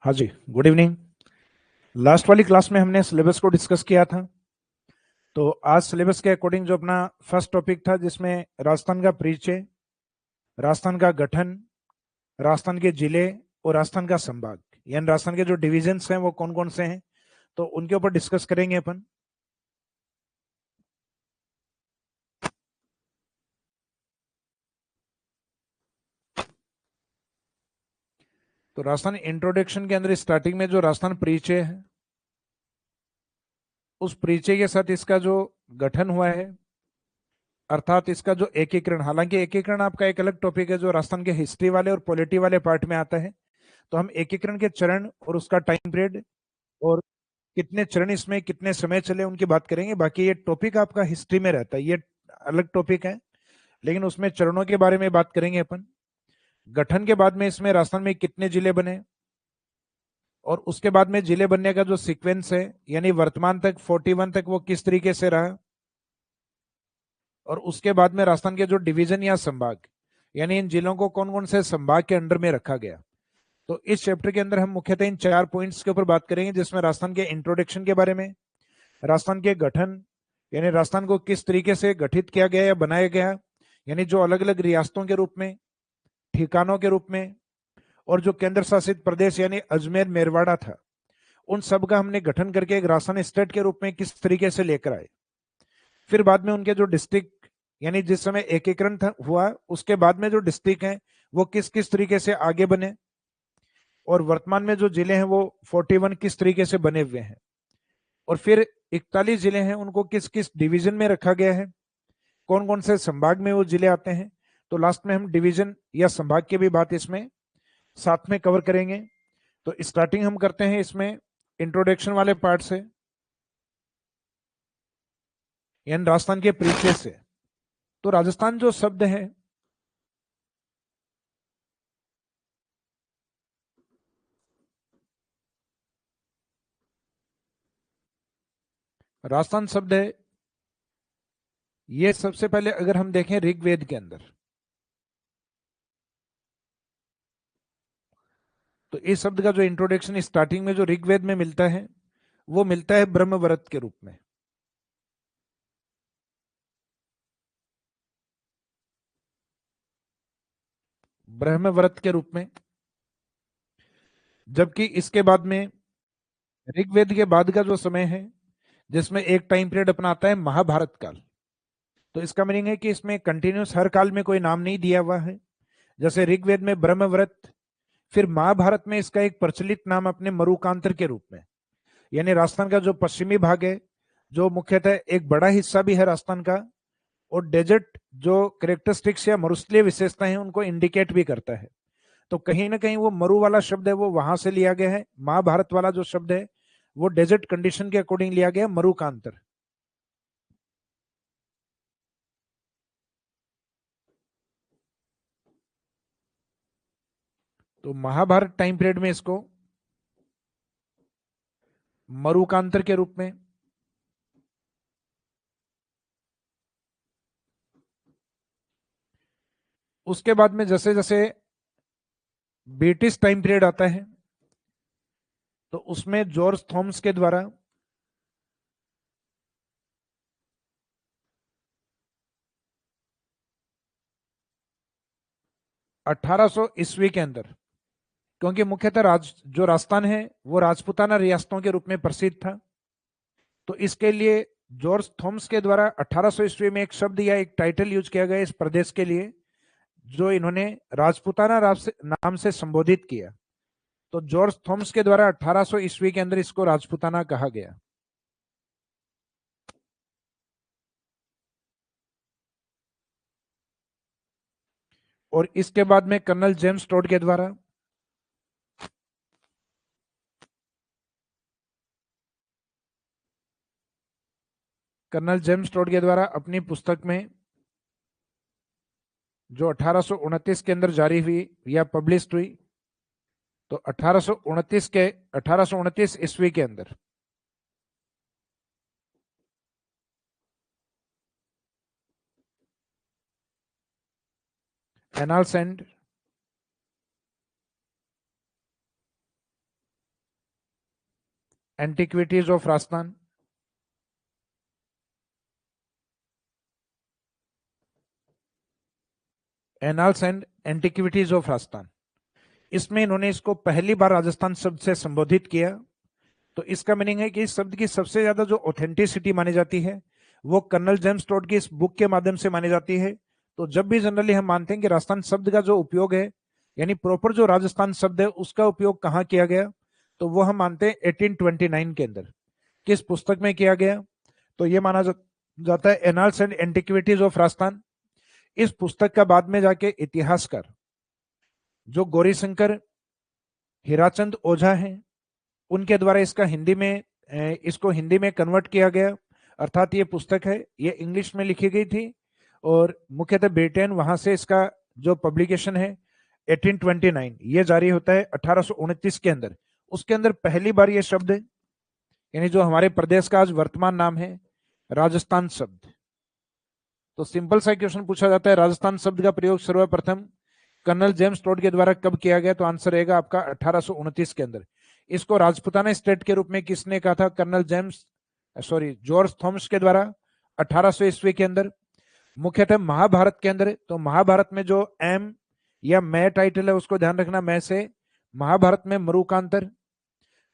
हाँ जी, good evening. Last वाली class में हमने सिलेबस को डिस्कस किया था। तो आज सिलेबस के अकॉर्डिंग जो अपना फर्स्ट टॉपिक था, जिसमें राजस्थान का परिचय, राजस्थान का गठन, राजस्थान के जिले और राजस्थान का संभाग, यानी राजस्थान के जो डिविजन्स हैं वो कौन कौन से हैं, तो उनके ऊपर डिस्कस करेंगे अपन। तो राजस्थान इंट्रोडक्शन के अंदर स्टार्टिंग में जो राजस्थान परिचय है, उस परिचय के साथ इसका जो गठन हुआ है, अर्थात इसका जो एकीकरण, हालांकि एकीकरण आपका एक अलग टॉपिक है जो राजस्थान के हिस्ट्री वाले और पॉलिटी वाले पार्ट में आता है। तो हम एकीकरण के चरण और उसका टाइम पीरियड और कितने चरण इसमें कितने समय चले उनकी बात करेंगे। बाकी ये टॉपिक आपका हिस्ट्री में रहता है, ये अलग टॉपिक है, लेकिन उसमें चरणों के बारे में बात करेंगे अपन। गठन के बाद में इसमें राजस्थान में कितने जिले बने, और उसके बाद में जिले बनने का जो सीक्वेंस है, यानी वर्तमान तक 41 तक वो किस तरीके से रहा, और उसके बाद में राजस्थान के जो डिवीजन या संभाग, यानी इन जिलों को कौन कौन से संभाग के अंडर में रखा गया। तो इस चैप्टर के अंदर हम मुख्यतः इन 4 पॉइंट्स के ऊपर बात करेंगे, जिसमें राजस्थान के इंट्रोडक्शन के बारे में, राजस्थान के गठन, यानी राजस्थान को किस तरीके से गठित किया गया या बनाया गया, यानी जो अलग अलग रियासतों के रूप में, ठिकानों के रूप में, और जो केंद्र शासित प्रदेश यानी अजमेर मेरवाड़ा था, उन सब का हमने गठन करके एक राजस्थान स्टेट के रूप में किस तरीके से लेकर आए। फिर बाद में उनके जो डिस्ट्रिक्ट, यानी जिस समय एकीकरण हुआ उसके बाद में जो डिस्ट्रिक्ट हैं वो किस किस तरीके से आगे बने, और वर्तमान में जो जिले हैं वो 41 किस तरीके से बने हुए हैं, और फिर 41 जिले हैं उनको किस किस डिवीजन में रखा गया है, कौन कौन से संभाग में वो जिले आते हैं। तो लास्ट में हम डिवीजन या संभाग की भी बात इसमें साथ में कवर करेंगे। तो स्टार्टिंग हम करते हैं इसमें इंट्रोडक्शन वाले पार्ट से, यानी राजस्थान के परिचय से। तो राजस्थान जो शब्द है, राजस्थान शब्द है, ये सबसे पहले अगर हम देखें ऋग्वेद के अंदर, तो इस शब्द का जो इंट्रोडक्शन स्टार्टिंग में जो ऋग्वेद में मिलता है, वो मिलता है ब्रह्मव्रत के रूप में। ब्रह्मव्रत के रूप में, जबकि इसके बाद में ऋग्वेद के बाद का जो समय है, जिसमें एक टाइम पीरियड अपना आता है महाभारत काल। तो इसका मीनिंग है कि इसमें कंटिन्यूस हर काल में कोई नाम नहीं दिया हुआ है। जैसे ऋग्वेद में ब्रह्मव्रत, फिर महाभारत में इसका एक प्रचलित नाम अपने मरुकांतर के रूप में, यानी राजस्थान का जो पश्चिमी भाग है, जो मुख्यतः एक बड़ा हिस्सा भी है राजस्थान का, और डेजर्ट जो करेक्टरिस्टिक्स या मरुस्थलीय विशेषताएं हैं उनको इंडिकेट भी करता है। तो कहीं ना कहीं वो मरु वाला शब्द है वो वहां से लिया गया है, महाभारत वाला जो शब्द है वो डेजर्ट कंडीशन के अकॉर्डिंग लिया गया, मरुकांतर। तो महाभारत टाइम पीरियड में इसको मरुकांतर के रूप में, उसके बाद में जैसे जैसे ब्रिटिश टाइम पीरियड आता है, तो उसमें जॉर्ज थॉमस के द्वारा 1800 ईस्वी के अंदर, क्योंकि मुख्यतः जो राजस्थान है वो राजपूताना रियासतों के रूप में प्रसिद्ध था, तो इसके लिए जॉर्ज थॉमस के द्वारा 1800 ईस्वी में एक शब्द या एक टाइटल यूज किया गया इस प्रदेश के लिए, जो इन्होंने राजपूताना नाम से संबोधित किया। तो जॉर्ज थॉमस के द्वारा 1800 ईस्वी के अंदर इसको राजपूताना कहा गया। और इसके बाद में कर्नल जेम्स टोड के द्वारा, कर्नल जेम्स टोड के द्वारा अपनी पुस्तक में जो 1829 के अंदर जारी हुई या पब्लिश हुई, तो 1829 ईस्वी के अंदर annals and antiquities of Rajasthan, annals and antiquities of Rajasthan. इसमें इन्होंने इसको पहली बार राजस्थान शब्द से संबोधित किया। तो इसका मीनिंग है कि इस शब्द की सबसे ज्यादा जो ऑथेंटिसिटी मानी जाती है वो कर्नल जेम्स टोड की इस बुक के माध्यम से मानी जाती है। तो जब भी जनरली हम मानते हैं कि राजस्थान शब्द का जो उपयोग है, यानी प्रॉपर जो राजस्थान शब्द है उसका उपयोग कहाँ किया गया, तो वो हम मानते हैं 1829 के अंदर। किस पुस्तक में किया गया, तो ये माना जाता है annals and antiquities of Rajasthan. इस पुस्तक का बाद में जाके इतिहासकार जो गौरीशंकर हीराचंद ओझा हैं उनके द्वारा इसको हिंदी में कन्वर्ट किया गया। अर्थात ये पुस्तक है ये इंग्लिश में लिखी गई थी और मुख्यतः ब्रिटेन, वहां से इसका जो पब्लिकेशन है 1829 ये जारी होता है 1829 के अंदर। उसके अंदर पहली बार ये शब्द, यानी जो हमारे प्रदेश का आज वर्तमान नाम है राजस्थान शब्द। तो सिंपल सा क्वेश्चन पूछा जाता है राजस्थान शब्द का प्रयोग सर्वप्रथम कर्नल जेम्स टोड के द्वारा कब किया गया, तो आंसर रहेगा आपका 1829 के अंदर। इसको राजपुताना स्टेट के रूप में किसने कहा था, जॉर्ज थॉमस के द्वारा 1800 ईस्वी के अंदर। मुख्यतः महाभारत के अंदर, तो महाभारत में जो एम या मैं टाइटल है उसको ध्यान रखना, मैं से महाभारत में मरुकांतर,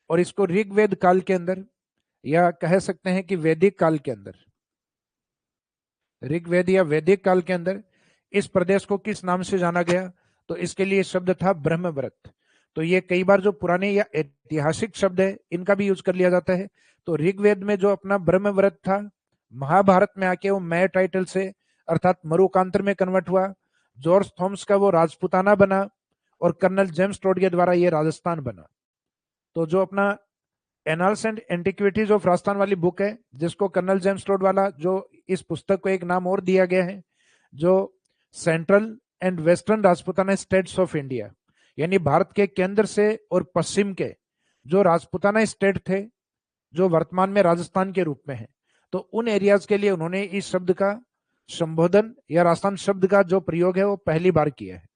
और इसको ऋग्वेद काल के अंदर या कह सकते हैं कि वैदिक काल के अंदर, ऋग्वेद या वैदिक काल के अंदर इस प्रदेश को किस नाम से जाना गया, तो इसके लिए शब्द था ब्रह्मव्रत। तो ये कई बार जो पुराने या ऐतिहासिक शब्द है इनका भी यूज कर लिया जाता है। तो ऋग्वेद में जो अपना ब्रह्मव्रत था, महाभारत में आके वो मैं टाइटल से अर्थात मरुकांतर में कन्वर्ट हुआ। जॉर्ज थॉमस का वो राजपुताना बना और कर्नल जेम्स टोड के द्वारा ये राजस्थान बना। तो जो अपना annals and antiquities of Rajasthan वाली बुक है, जिसको कर्नल जेम्स टोड वाला, जो इस पुस्तक को एक नाम और दिया गया है जो central and western Rajputana states of India, यानी भारत के केंद्र से और पश्चिम के जो राजपुताना स्टेट थे जो वर्तमान में राजस्थान के रूप में है, तो उन एरियाज के लिए उन्होंने इस शब्द का संबोधन या राजस्थान शब्द का जो प्रयोग है वो पहली बार किया है।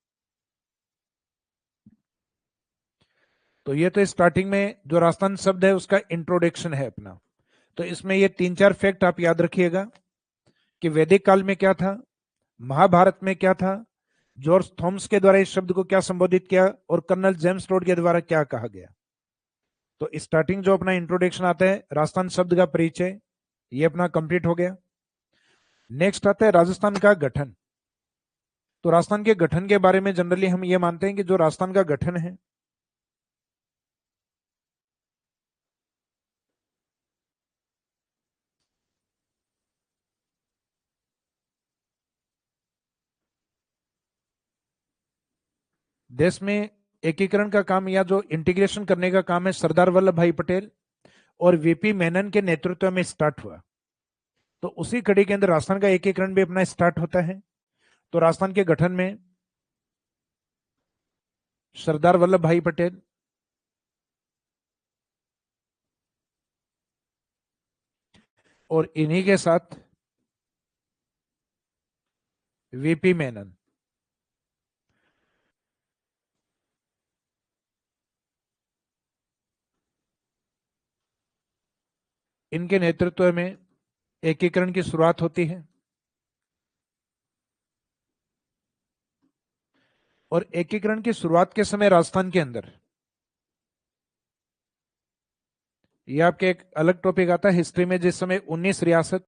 तो ये तो स्टार्टिंग में जो राजस्थान शब्द है उसका इंट्रोडक्शन है अपना। तो इसमें ये 3-4 फैक्ट आप याद रखिएगा कि वैदिक काल में क्या था, महाभारत में क्या था, जॉर्ज थॉमस के द्वारा इस शब्द को क्या संबोधित किया और कर्नल जेम्स टोड के द्वारा क्या कहा गया। तो स्टार्टिंग जो अपना इंट्रोडक्शन आता है राजस्थान शब्द का परिचय, ये अपना कंप्लीट हो गया। नेक्स्ट आता है राजस्थान का गठन। तो राजस्थान के गठन के बारे में जनरली हम ये मानते हैं कि जो राजस्थान का गठन है देश में एकीकरण का काम या जो इंटीग्रेशन करने का काम है सरदार वल्लभ भाई पटेल और वीपी मेनन के नेतृत्व में स्टार्ट हुआ। तो उसी कड़ी के अंदर राजस्थान का एकीकरण भी अपना स्टार्ट होता है। तो राजस्थान के गठन में सरदार वल्लभ भाई पटेल और इन्हीं के साथ वीपी मेनन, इनके नेतृत्व में एकीकरण की शुरुआत होती है। और एकीकरण की शुरुआत के समय राजस्थान के अंदर, ये आपके एक अलग टॉपिक आता है हिस्ट्री में, जिस समय 19 रियासत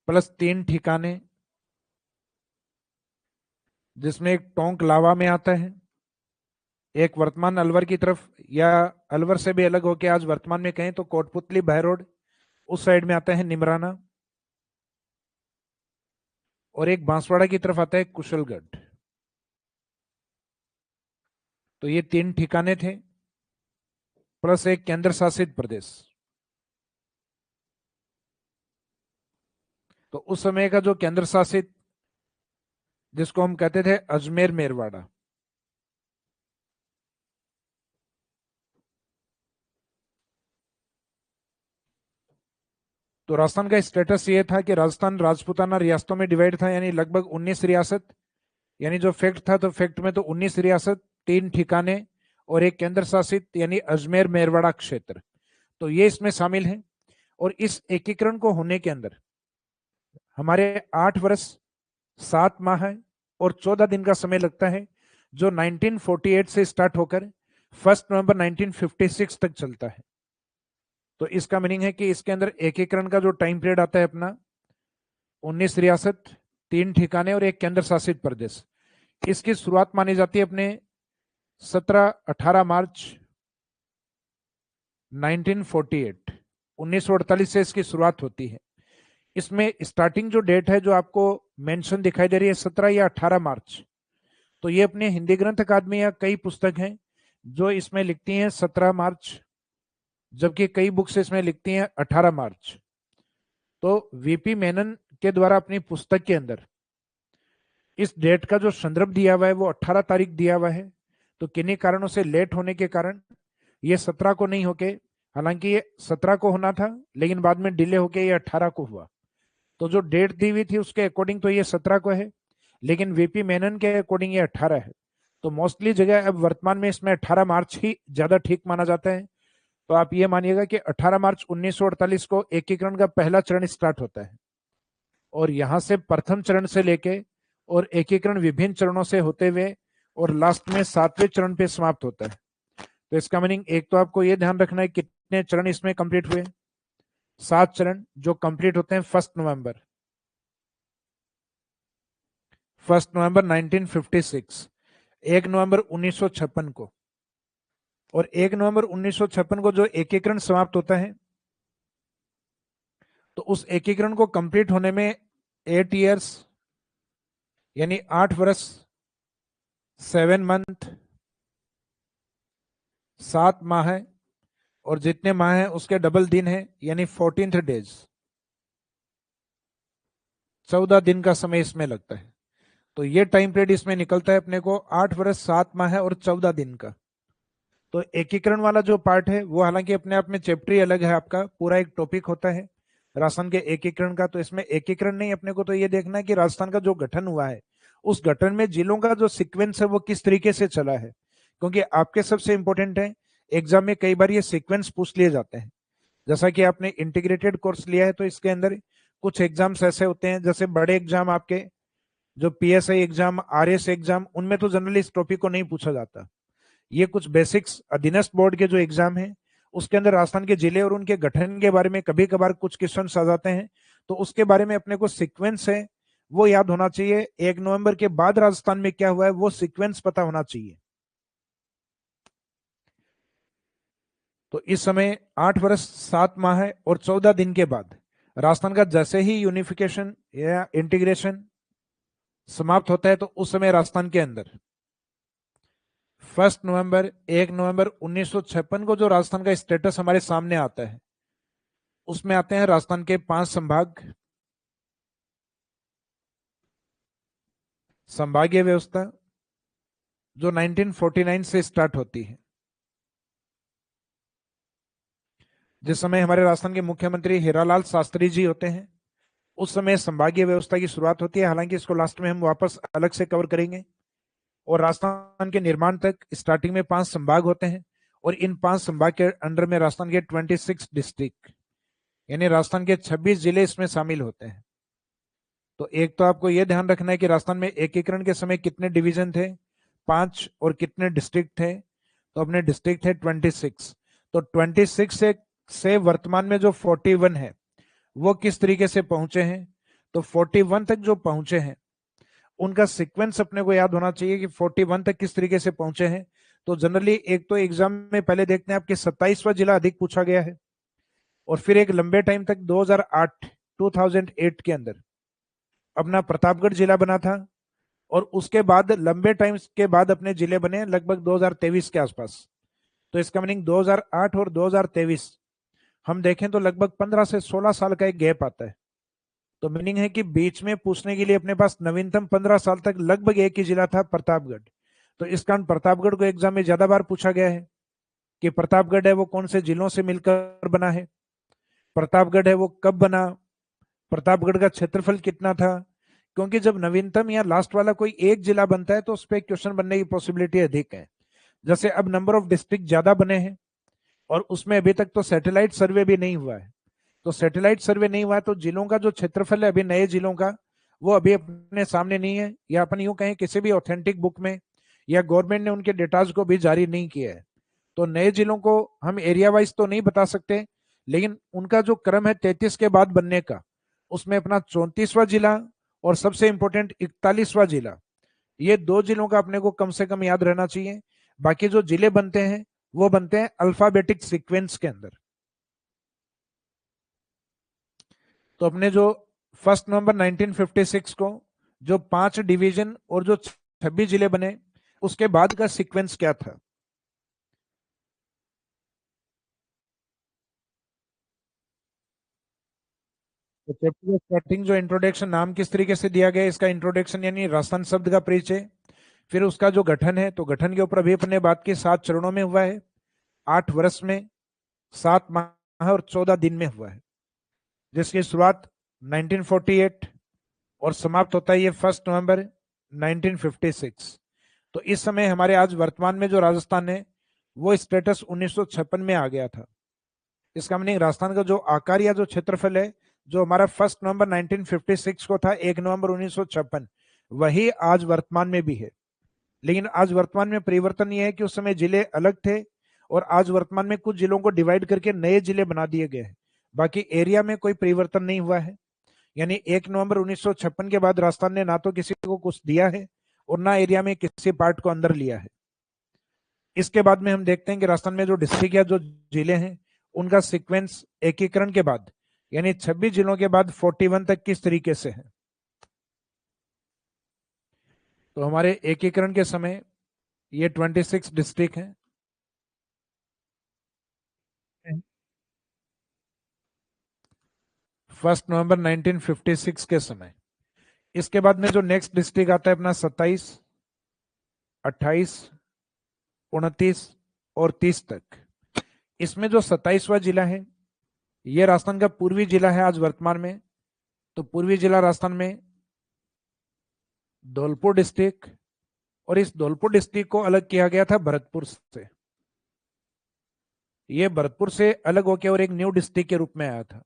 प्लस 3 ठिकाने, जिसमें एक टोंक लावा में आता है, एक वर्तमान अलवर की तरफ या अलवर से भी अलग होकर आज वर्तमान में कहें तो कोटपुतली बहरोड उस साइड में आता है निमराना, और एक बांसवाड़ा की तरफ आता है कुशलगढ़। तो ये 3 ठिकाने थे प्लस एक केंद्र शासित प्रदेश। तो उस समय का जो केंद्र शासित, जिसको हम कहते थे अजमेर मेरवाड़ा, तो राजस्थान का स्टेटस ये था कि राजस्थान राजपूताना रियासतों में डिवाइड था, यानी लगभग 19 रियासत, यानी जो फैक्ट था तो फैक्ट में तो 19 रियासत, 3 ठिकाने और एक केंद्र शासित यानी अजमेर मेरवाड़ा क्षेत्र। तो ये इसमें शामिल है। और इस एकीकरण को होने के अंदर हमारे 8 वर्ष 7 माह और 14 दिन का समय लगता है, जो 1948 से स्टार्ट होकर 1 नवंबर 1956 तक चलता है। तो इसका मीनिंग है कि इसके अंदर एकीकरण का जो टाइम पीरियड आता है अपना 19 रियासत, 3 ठिकाने और एक केंद्र शासित प्रदेश। इसकी शुरुआत मानी जाती है अपने 18 मार्च 1948, 1948 से इसकी शुरुआत होती है। इसमें स्टार्टिंग जो डेट है जो आपको मेंशन दिखाई दे रही है 17 या 18 मार्च, तो ये अपने हिंदी ग्रंथ अकादमी या कई पुस्तक हैं जो इसमें लिखती हैं 17 मार्च, जबकि कई बुक्स इसमें लिखती हैं 18 मार्च। तो वीपी मेनन के द्वारा अपनी पुस्तक के अंदर इस डेट का जो संदर्भ दिया हुआ है वो 18 तारीख दिया हुआ है। तो किन्हीं कारणों से लेट होने के कारण ये 17 को नहीं होके, हालांकि ये 17 को होना था लेकिन बाद में डिले होके ये 18 को हुआ। तो जो डेट दी हुई थी उसके अकॉर्डिंग तो ये 17 को है, लेकिन वीपी मेनन के अकॉर्डिंग ये 18 है। तो मोस्टली जगह अब वर्तमान में इसमें 18 मार्च ही ज्यादा ठीक माना जाता है। तो आप ये मानिएगा कि 18 मार्च 1948 को एकीकरण का पहला चरण स्टार्ट होता है, और यहां से प्रथम चरण से लेके और एकीकरण विभिन्न चरणों से होते हुए और लास्ट में 7वें चरण पे समाप्त होता है। तो इसका मीनिंग एक तो आपको ये ध्यान रखना है कितने चरण इसमें कंप्लीट हुए, 7 चरण जो कंप्लीट होते हैं 1 नवंबर 1956, 1 नवंबर 1956 को, और 1 नवंबर 1956 को जो एकीकरण समाप्त होता है, तो उस एकीकरण को कंप्लीट होने में 8 इयर्स यानी 8 वर्ष 7 मंथ 7 माह है, और जितने माह हैं उसके डबल दिन है यानी 14 डेज, 14 दिन का समय इसमें लगता है। तो ये टाइम पीरियड इसमें निकलता है अपने को 8 वर्ष 7 माह है और 14 दिन का। तो एकीकरण वाला जो पार्ट है वो हालांकि अपने आप में चैप्टर ही अलग है, आपका पूरा एक टॉपिक होता है राजस्थान के एकीकरण का। तो इसमें एकीकरण नहीं, अपने को तो ये देखना है कि राजस्थान का जो गठन हुआ है उस गठन में जिलों का जो सीक्वेंस है वो किस तरीके से चला है, क्योंकि आपके सबसे इंपॉर्टेंट है एग्जाम में कई बार ये सीक्वेंस पूछ लिए जाते हैं। जैसा कि आपने इंटीग्रेटेड कोर्स लिया है तो इसके अंदर कुछ एग्जाम्स ऐसे होते हैं, जैसे बड़े एग्जाम आपके जो पीएसआई एग्जाम, आरएस एग्जाम, उनमें तो जनरली इस टॉपिक को नहीं पूछा जाता। ये कुछ बेसिक्स अधीनस्थ बोर्ड के जो एग्जाम है उसके अंदर राजस्थान के जिले और उनके गठन के बारे में कभी कभार कुछ क्वेश्चन आ जाते हैं, तो उसके बारे में अपने को सीक्वेंस है वो याद होना चाहिए। 1 नवंबर के बाद राजस्थान में क्या हुआ है वो सीक्वेंस पता होना चाहिए। तो इस समय 8 वर्ष 7 माह है और 14 दिन के बाद राजस्थान का जैसे ही यूनिफिकेशन या इंटीग्रेशन समाप्त होता है, तो उस समय राजस्थान के अंदर 1 नवंबर 1 नवंबर 1956 को जो राजस्थान का स्टेटस हमारे सामने आता है उसमें आते हैं राजस्थान के 5 संभाग, संभागीय व्यवस्था जो 1949 से स्टार्ट होती है। जिस समय हमारे राजस्थान के मुख्यमंत्री हीरालाल शास्त्री जी होते हैं उस समय संभागीय व्यवस्था की शुरुआत होती है, हालांकि इसको लास्ट में हम वापस अलग से कवर करेंगे। और राजस्थान के निर्माण तक स्टार्टिंग में 5 संभाग होते हैं, और इन 5 संभाग के अंडर में राजस्थान के 26 डिस्ट्रिक्ट यानी राजस्थान के 26 जिले इसमें शामिल होते हैं। तो एक तो आपको यह ध्यान रखना है कि राजस्थान में एकीकरण के समय कितने डिवीजन थे, 5, और कितने डिस्ट्रिक्ट थे, तो अपने डिस्ट्रिक्ट थे 26। तो 26 से वर्तमान में जो 41 है वो किस तरीके से पहुंचे हैं, तो 41 तक जो पहुंचे हैं उनका सीक्वेंस अपने को याद होना चाहिए कि 41 तक किस तरीके से पहुंचे हैं। तो जनरली एक तो एग्जाम में पहले देखते हैं आपके 27वां जिला अधिक पूछा गया है, और फिर एक लंबे टाइम तक 2008 के अंदर अपना प्रतापगढ़ जिला बना था, और उसके बाद लंबे टाइम के बाद अपने जिले बने लगभग 2023 के आसपास। तो इसका मीनिंग 2008 और 2023 हम देखें तो लगभग 15 से 16 साल का एक गैप आता है। तो मीनिंग है कि बीच में पूछने के लिए अपने पास नवीनतम 15 साल तक लगभग एक ही जिला था, प्रतापगढ़। तो इस कारण प्रतापगढ़ को एग्जाम में ज्यादा बार पूछा गया है कि प्रतापगढ़ है वो कौन से जिलों से मिलकर बना है, प्रतापगढ़ है वो कब बना, प्रतापगढ़ का क्षेत्रफल कितना था। क्योंकि जब नवीनतम या लास्ट वाला कोई एक जिला बनता है तो उस पर क्वेश्चन बनने की पॉसिबिलिटी अधिक है। जैसे अब नंबर ऑफ डिस्ट्रिक्ट ज्यादा बने हैं और उसमें अभी तक तो सैटेलाइट सर्वे भी नहीं हुआ है। तो सैटेलाइट सर्वे नहीं हुआ है तो जिलों का जो क्षेत्रफल है अभी नए जिलों का, वो अभी अपने सामने नहीं है, या अपन यूं कहें किसी भी ऑथेंटिक बुक में, या गवर्नमेंट ने उनके डेटाज को भी जारी नहीं किया है। तो नए जिलों को हम एरिया वाइज तो नहीं बता सकते, लेकिन उनका जो क्रम है 33 के बाद बनने का, उसमें अपना 34वां जिला और सबसे इंपॉर्टेंट 41वां जिला, ये दो जिलों का अपने को कम से कम याद रहना चाहिए। बाकी जो जिले बनते हैं वो बनते हैं अल्फाबेटिक सीक्वेंस के अंदर। तो अपने जो 1 नवंबर 1956 को जो 5 डिवीजन और जो 26 जिले बने, उसके बाद का सीक्वेंस क्या था? तो चैप्टर स्टार्टिंग जो इंट्रोडक्शन नाम किस तरीके से दिया गया है, इसका इंट्रोडक्शन यानी राजस्थान शब्द का परिचय। फिर उसका जो गठन है, तो गठन के ऊपर अभी अपने बात की 7 चरणों में हुआ है, 8 वर्ष में, 7 माह और 14 दिन में हुआ है, जिसकी शुरुआत 1948 और समाप्त होता है ये 1 नवंबर 1956। तो इस समय हमारे आज वर्तमान में जो राजस्थान है वो स्टेटस 1956 में आ गया था। इसका मीनिंग राजस्थान का जो आकार या जो क्षेत्रफल है, जो हमारा 1 नवंबर 1956 को था 1 नवंबर 1956, वही आज वर्तमान में भी है। लेकिन आज वर्तमान में परिवर्तन ये है कि उस समय जिले अलग थे और आज वर्तमान में कुछ जिलों को डिवाइड करके नए जिले बना दिए गए हैं। बाकी एरिया में कोई परिवर्तन नहीं हुआ है। यानी 1 नवंबर 1956 के बाद राजस्थान ने ना तो किसी को कुछ दिया है और ना एरिया में किसी पार्ट को अंदर लिया है। इसके बाद में हम देखते हैं कि राजस्थान में जो डिस्ट्रिक्ट या जो जिले हैं उनका सीक्वेंस एकीकरण के बाद, यानी 26 जिलों के बाद 41 तक किस तरीके से है। तो हमारे एकीकरण के समय ये 26 डिस्ट्रिक्ट हैं। 1 नवंबर 1956 के समय। इसके बाद में जो नेक्स्ट डिस्ट्रिक्ट आता है अपना 27, 28, 29 और 30 तक। इसमें जो 27वां जिला है ये राजस्थान का पूर्वी जिला है आज वर्तमान में। तो पूर्वी जिला राजस्थान में धौलपुर डिस्ट्रिक्ट, और इस धौलपुर डिस्ट्रिक्ट को अलग किया गया था भरतपुर से। ये भरतपुर से अलग होकर और एक न्यू डिस्ट्रिक्ट के रूप में आया था,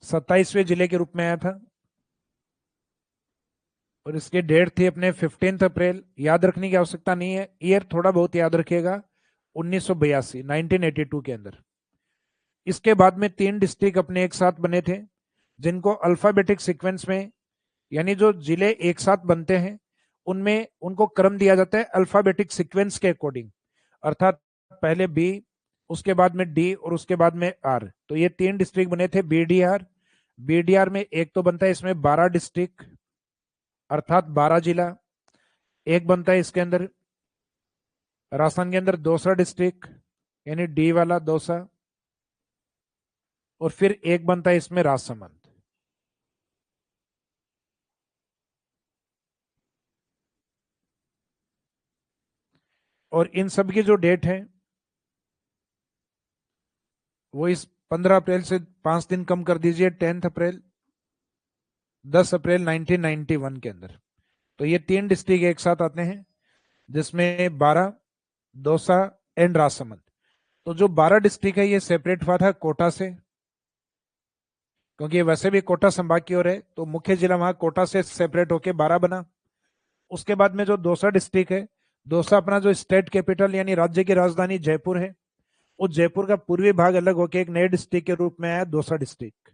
27वें जिले के रूप में आया था। और इसकी डेट थी अपने 15 अप्रैल। याद रखने की आवश्यकता नहीं है, ईयर थोड़ा बहुत याद रखिएगा, 1982, 1982 के अंदर। इसके बाद में 3 डिस्ट्रिक्ट अपने एक साथ बने थे, जिनको अल्फाबेटिक सीक्वेंस में, यानी जो जिले एक साथ बनते हैं उनमें उनको क्रम दिया जाता है अल्फाबेटिक सीक्वेंस के अकॉर्डिंग। अर्थात पहले बी, उसके बाद में डी और उसके बाद में आर। तो ये 3 डिस्ट्रिक्ट बने थे बीडीआर। बीडीआर में एक तो बनता है इसमें 12 डिस्ट्रिक्ट, अर्थात 12 जिला। एक बनता है इसके अंदर राजस्थान के अंदर दौसा डिस्ट्रिक्ट, यानी डी वाला दौसा। और फिर एक बनता है इसमें राजसमंद। और इन सब की जो डेट है वो इस 15 अप्रैल से 5 दिन कम कर दीजिए, 10 अप्रैल, 10 अप्रैल 1991 के अंदर। तो ये 3 डिस्ट्रिक्ट एक साथ आते हैं, जिसमें 12, दौसा एंड राजसमंद। तो जो 12 डिस्ट्रिक्ट है ये सेपरेट हुआ था कोटा से, क्योंकि वैसे भी कोटा संभाग की ओर है, तो मुख्य जिला वहां कोटा से सेपरेट होके 12 बना। उसके बाद में जो दौसा डिस्ट्रिक्ट है, दौसा अपना जो स्टेट कैपिटल यानी राज्य की राजधानी जयपुर है, उस जयपुर का पूर्वी भाग अलग होकर एक नए डिस्ट्रिक्ट के रूप में आया दौसा डिस्ट्रिक्ट।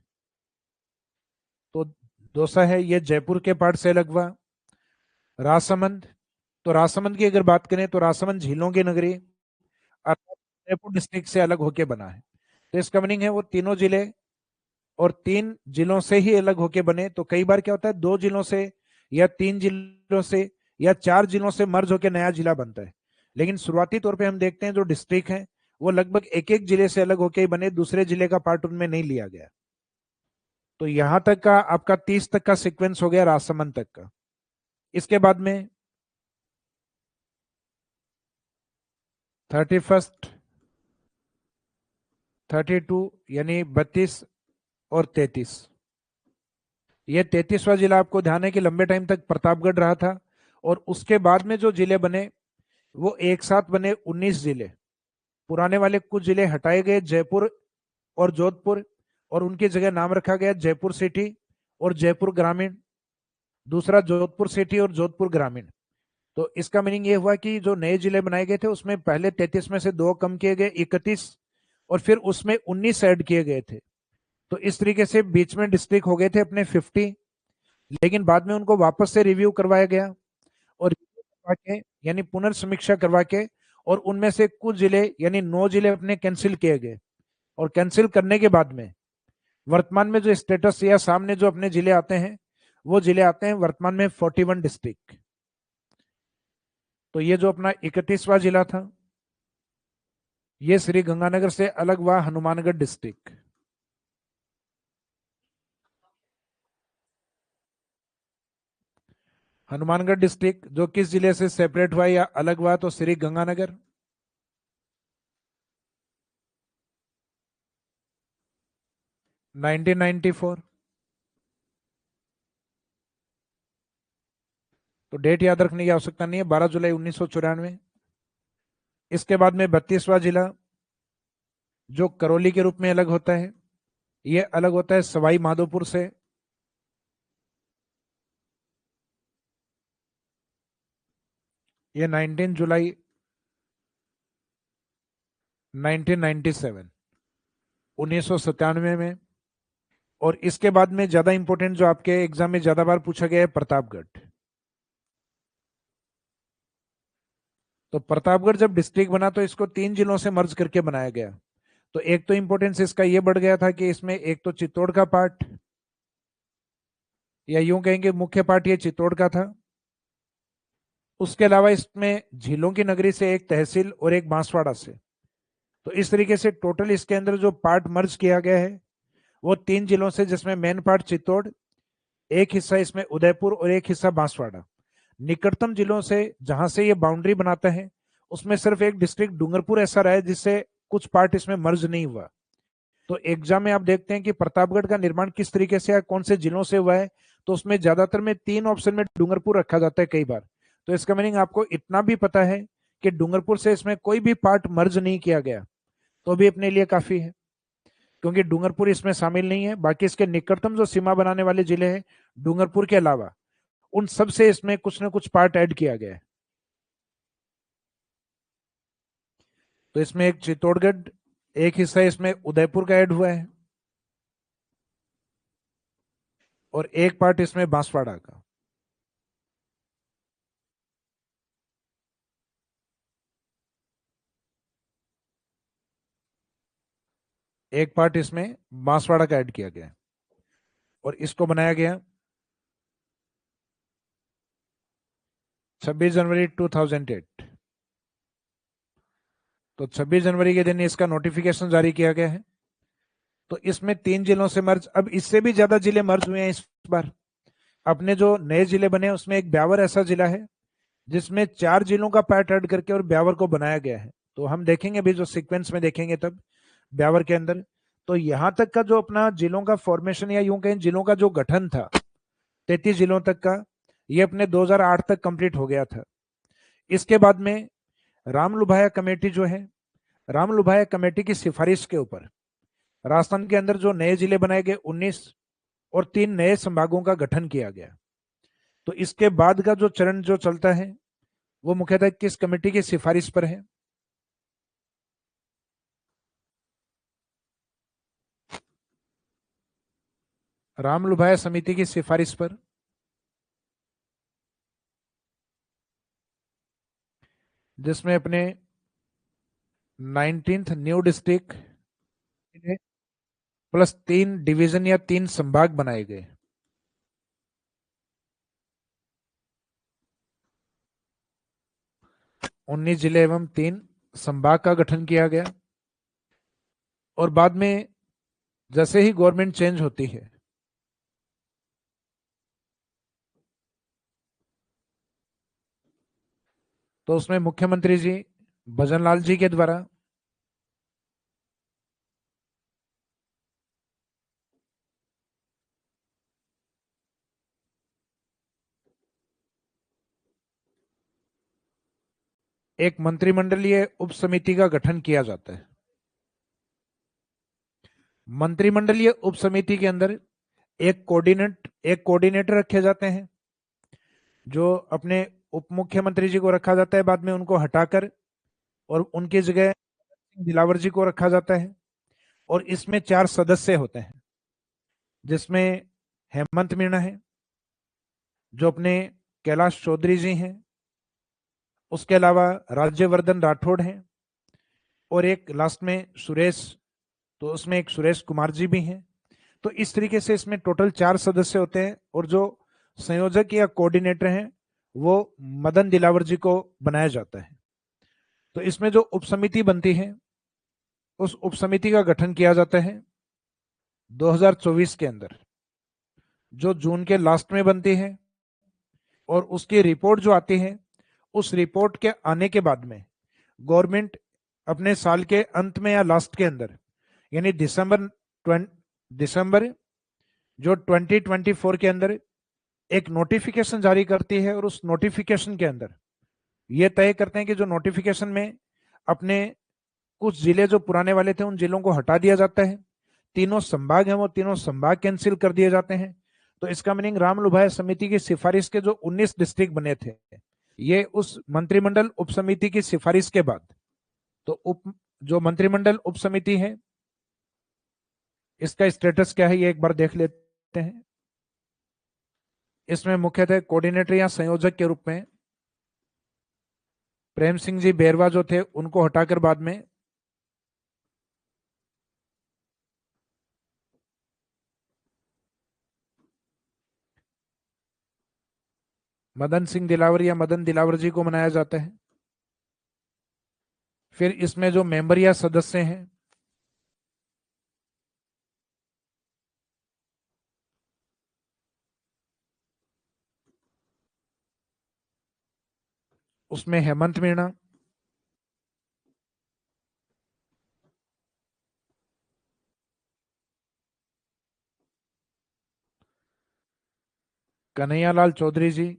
तो दौसा है ये जयपुर के पार्ट से अलग हुआ। राजसमंद, तो राजसमंद की अगर बात करें तो राजसमंद झीलों की नगरी अर्थात जयपुर डिस्ट्रिक्ट से अलग होके बना है। तो इसका मीनिंग है वो तीनों जिले और 3 जिलों से ही अलग होके बने। तो कई बार क्या होता है 2 जिलों से या 3 जिलों से या 4 जिलों से मर्ज होके नया जिला बनता है। लेकिन शुरुआती तौर पे हम देखते हैं जो डिस्ट्रिक्ट हैं वो लगभग एक एक जिले से अलग होके ही बने, दूसरे जिले का पार्ट उनमें नहीं लिया गया। तो यहां तक का आपका 30 तक का सीक्वेंस हो गया राजसमंद तक का। इसके बाद में 31, 32 यानी 32 और 33। ये 33वां जिला आपको ध्यान है कि लंबे टाइम तक प्रतापगढ़ रहा था और उसके बाद में जो जिले बने वो एक साथ बने 19 जिले। पुराने वाले कुछ जिले हटाए गए, जयपुर और जोधपुर, और उनकी जगह नाम रखा गया जयपुर सिटी और जयपुर ग्रामीण, दूसरा जोधपुर सिटी और जोधपुर ग्रामीण। तो इसका मीनिंग ये हुआ कि जो नए जिले बनाए गए थे उसमें पहले 33 में से 2 कम किए गए, 31, और फिर उसमें 19 ऐड किए गए थे। तो इस तरीके से बीच में डिस्ट्रिक्ट हो गए थे अपने 50, लेकिन बाद में उनको वापस से रिव्यू करवाया गया और review करवा के, यानी पुनर्समीक्षा करवा के, और उनमें से कुछ जिले यानी 9 जिले अपने कैंसिल किए गए। और कैंसिल करने के बाद में वर्तमान में जो स्टेटस या सामने जो अपने जिले आते हैं, वो जिले आते हैं वर्तमान में 41 डिस्ट्रिक्ट। तो ये जो अपना 31वां जिला था, ये श्री गंगानगर से अलग हुआ हनुमानगढ़ डिस्ट्रिक्ट। हनुमानगढ़ डिस्ट्रिक्ट जो किस जिले से सेपरेट हुआ या अलग हुआ, तो श्री गंगानगर। नाइनटीन 94। तो डेट याद रखने की आवश्यकता नहीं है, 12 जुलाई 1994। इसके बाद में 32वां जिला जो करौली के रूप में अलग होता है, ये अलग होता है सवाई माधोपुर से। ये 19 जुलाई 1997, 1997 में। और इसके बाद में ज्यादा इंपॉर्टेंट जो आपके एग्जाम में ज्यादा बार पूछा गया है, प्रतापगढ़। तो प्रतापगढ़ जब डिस्ट्रिक्ट बना तो इसको 3 जिलों से मर्ज करके बनाया गया। तो एक तो इंपॉर्टेंस इसका ये बढ़ गया था कि इसमें एक तो चित्तौड़ का पार्ट, या यूं कहेंगे मुख्य पार्ट ये चित्तौड़ का था। उसके अलावा इसमें झीलों की नगरी से एक तहसील और एक बांसवाड़ा से। तो इस तरीके से टोटल इसके अंदर जो पार्ट मर्ज किया गया है वो 3 जिलों से, जिसमें मेन पार्ट चित्तौड़, एक हिस्सा इसमें उदयपुर और एक हिस्सा बांसवाड़ा। निकटतम जिलों से जहां से ये बाउंड्री बनाता है उसमें सिर्फ एक डिस्ट्रिक्ट डूंगरपुर ऐसा रहा है जिससे कुछ पार्ट इसमें मर्ज नहीं हुआ। तो एग्जाम में आप देखते हैं कि प्रतापगढ़ का निर्माण किस तरीके से है, कौन से जिलों से हुआ है, तो उसमें ज्यादातर में 3 ऑप्शन में डूंगरपुर रखा जाता है कई बार। तो इसका मीनिंग आपको इतना भी पता है कि डूंगरपुर से इसमें कोई भी पार्ट मर्ज नहीं किया गया, तो भी अपने लिए काफी है, क्योंकि डूंगरपुर इसमें शामिल नहीं है। बाकी इसके निकटतम जो सीमा बनाने वाले जिले हैं डूंगरपुर के अलावा, उन सब से इसमें कुछ ना कुछ पार्ट ऐड किया गया है। तो इसमें एक चित्तौड़गढ़, एक हिस्सा इसमें उदयपुर का ऐड हुआ है, और एक पार्ट इसमें बांसवाड़ा का। एक पार्ट इसमें बांसवाड़ा का ऐड किया गया है, और इसको बनाया गया 26 जनवरी 2008। तो 26 जनवरी के दिन इसका नोटिफिकेशन जारी किया गया है। तो इसमें 3 जिलों से मर्ज, अब इससे भी ज्यादा जिले मर्ज हुए हैं इस बार। अपने जो नए जिले बने उसमें एक ब्यावर ऐसा जिला है जिसमें 4 जिलों का पार्ट ऐड करके और ब्यावर को बनाया गया है। तो हम देखेंगे अभी जो सीक्वेंस में देखेंगे तब ब्यावर के अंदर। तो यहां तक का जो अपना जिलों का फॉर्मेशन या यूं कहें जिलों का जो गठन था 33 जिलों तक का, ये अपने 2008 तक कंप्लीट हो गया था। इसके बाद में रामलुभाया कमेटी जो है, रामलुभाया कमेटी की सिफारिश के ऊपर राजस्थान के अंदर जो नए जिले बनाए गए 19, और 3 नए संभागों का गठन किया गया। तो इसके बाद का जो चरण जो चलता है वो मुख्यतः किस कमेटी की सिफारिश पर है? रामलुभाया समिति की सिफारिश पर, जिसमें अपने 19th new district plus 3 division या 3 संभाग बनाए गए। 19 जिले एवं 3 संभाग का गठन किया गया। और बाद में जैसे ही गवर्नमेंट चेंज होती है तो उसमें मुख्यमंत्री जी भजनलाल जी के द्वारा एक मंत्रिमंडलीय उप समिति का गठन किया जाता है। मंत्रिमंडलीय उप समिति के अंदर एक कोऑर्डिनेटर रखे जाते हैं, जो अपने उप मुख्यमंत्री जी को रखा जाता है, बाद में उनको हटाकर और उनकी जगह दिलावर जी को रखा जाता है। और इसमें 4 सदस्य होते हैं, जिसमें हेमंत मीणा है, जो अपने कैलाश चौधरी जी हैं, उसके अलावा राज्यवर्धन राठौड़ हैं, और एक लास्ट में सुरेश, तो उसमें एक सुरेश कुमार जी भी हैं। तो इस तरीके से इसमें टोटल 4 सदस्य होते हैं, और जो संयोजक या कोऑर्डिनेटर हैं वो मदन दिलावर जी को बनाया जाता है। तो इसमें जो उप समिति बनती है, उस उप समिति का गठन किया जाता है 2024 के अंदर, जो जून के लास्ट में बनती है। और उसकी रिपोर्ट जो आती है, उस रिपोर्ट के आने के बाद में गवर्नमेंट अपने साल के अंत में या लास्ट के अंदर, यानी दिसंबर जो 2024 के अंदर एक नोटिफिकेशन जारी करती है। और उस नोटिफिकेशन के अंदर ये तय करते हैं कि जो नोटिफिकेशन में अपने कुछ जिले जो पुराने वाले थे, उन जिलों को हटा दिया जाता है। 3 संभाग हैं, वो 3 संभाग कैंसिल कर दिए जाते हैं। तो इसका मीनिंग राम लुभाया समिति की सिफारिश के जो 19 डिस्ट्रिक्ट बने थे, ये उस मंत्रिमंडल उप समिति की सिफारिश के बाद, तो जो मंत्रिमंडल उप समिति है, इसका स्टेटस क्या है ये एक बार देख लेते हैं। इसमें मुख्यतः कोऑर्डिनेटर या संयोजक के रूप में प्रेम सिंह जी बैरवा जो थे, उनको हटाकर बाद में मदन सिंह दिलावर या मदन दिलावर जी को बनाया जाता है। फिर इसमें जो मेंबर या सदस्य हैं, उसमें हेमंत मीणा, कन्हैयालाल चौधरी जी,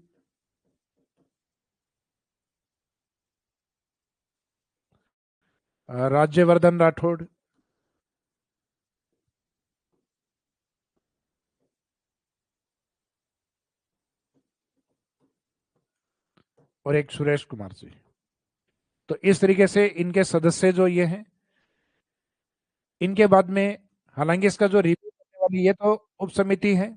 राज्यवर्धन राठौड़, और एक सुरेश कुमार जी। तो इस तरीके से इनके सदस्य जो ये हैं, इनके बाद में हालांकि इसका जो रिव्यू करने वाली ये तो उप समिति है,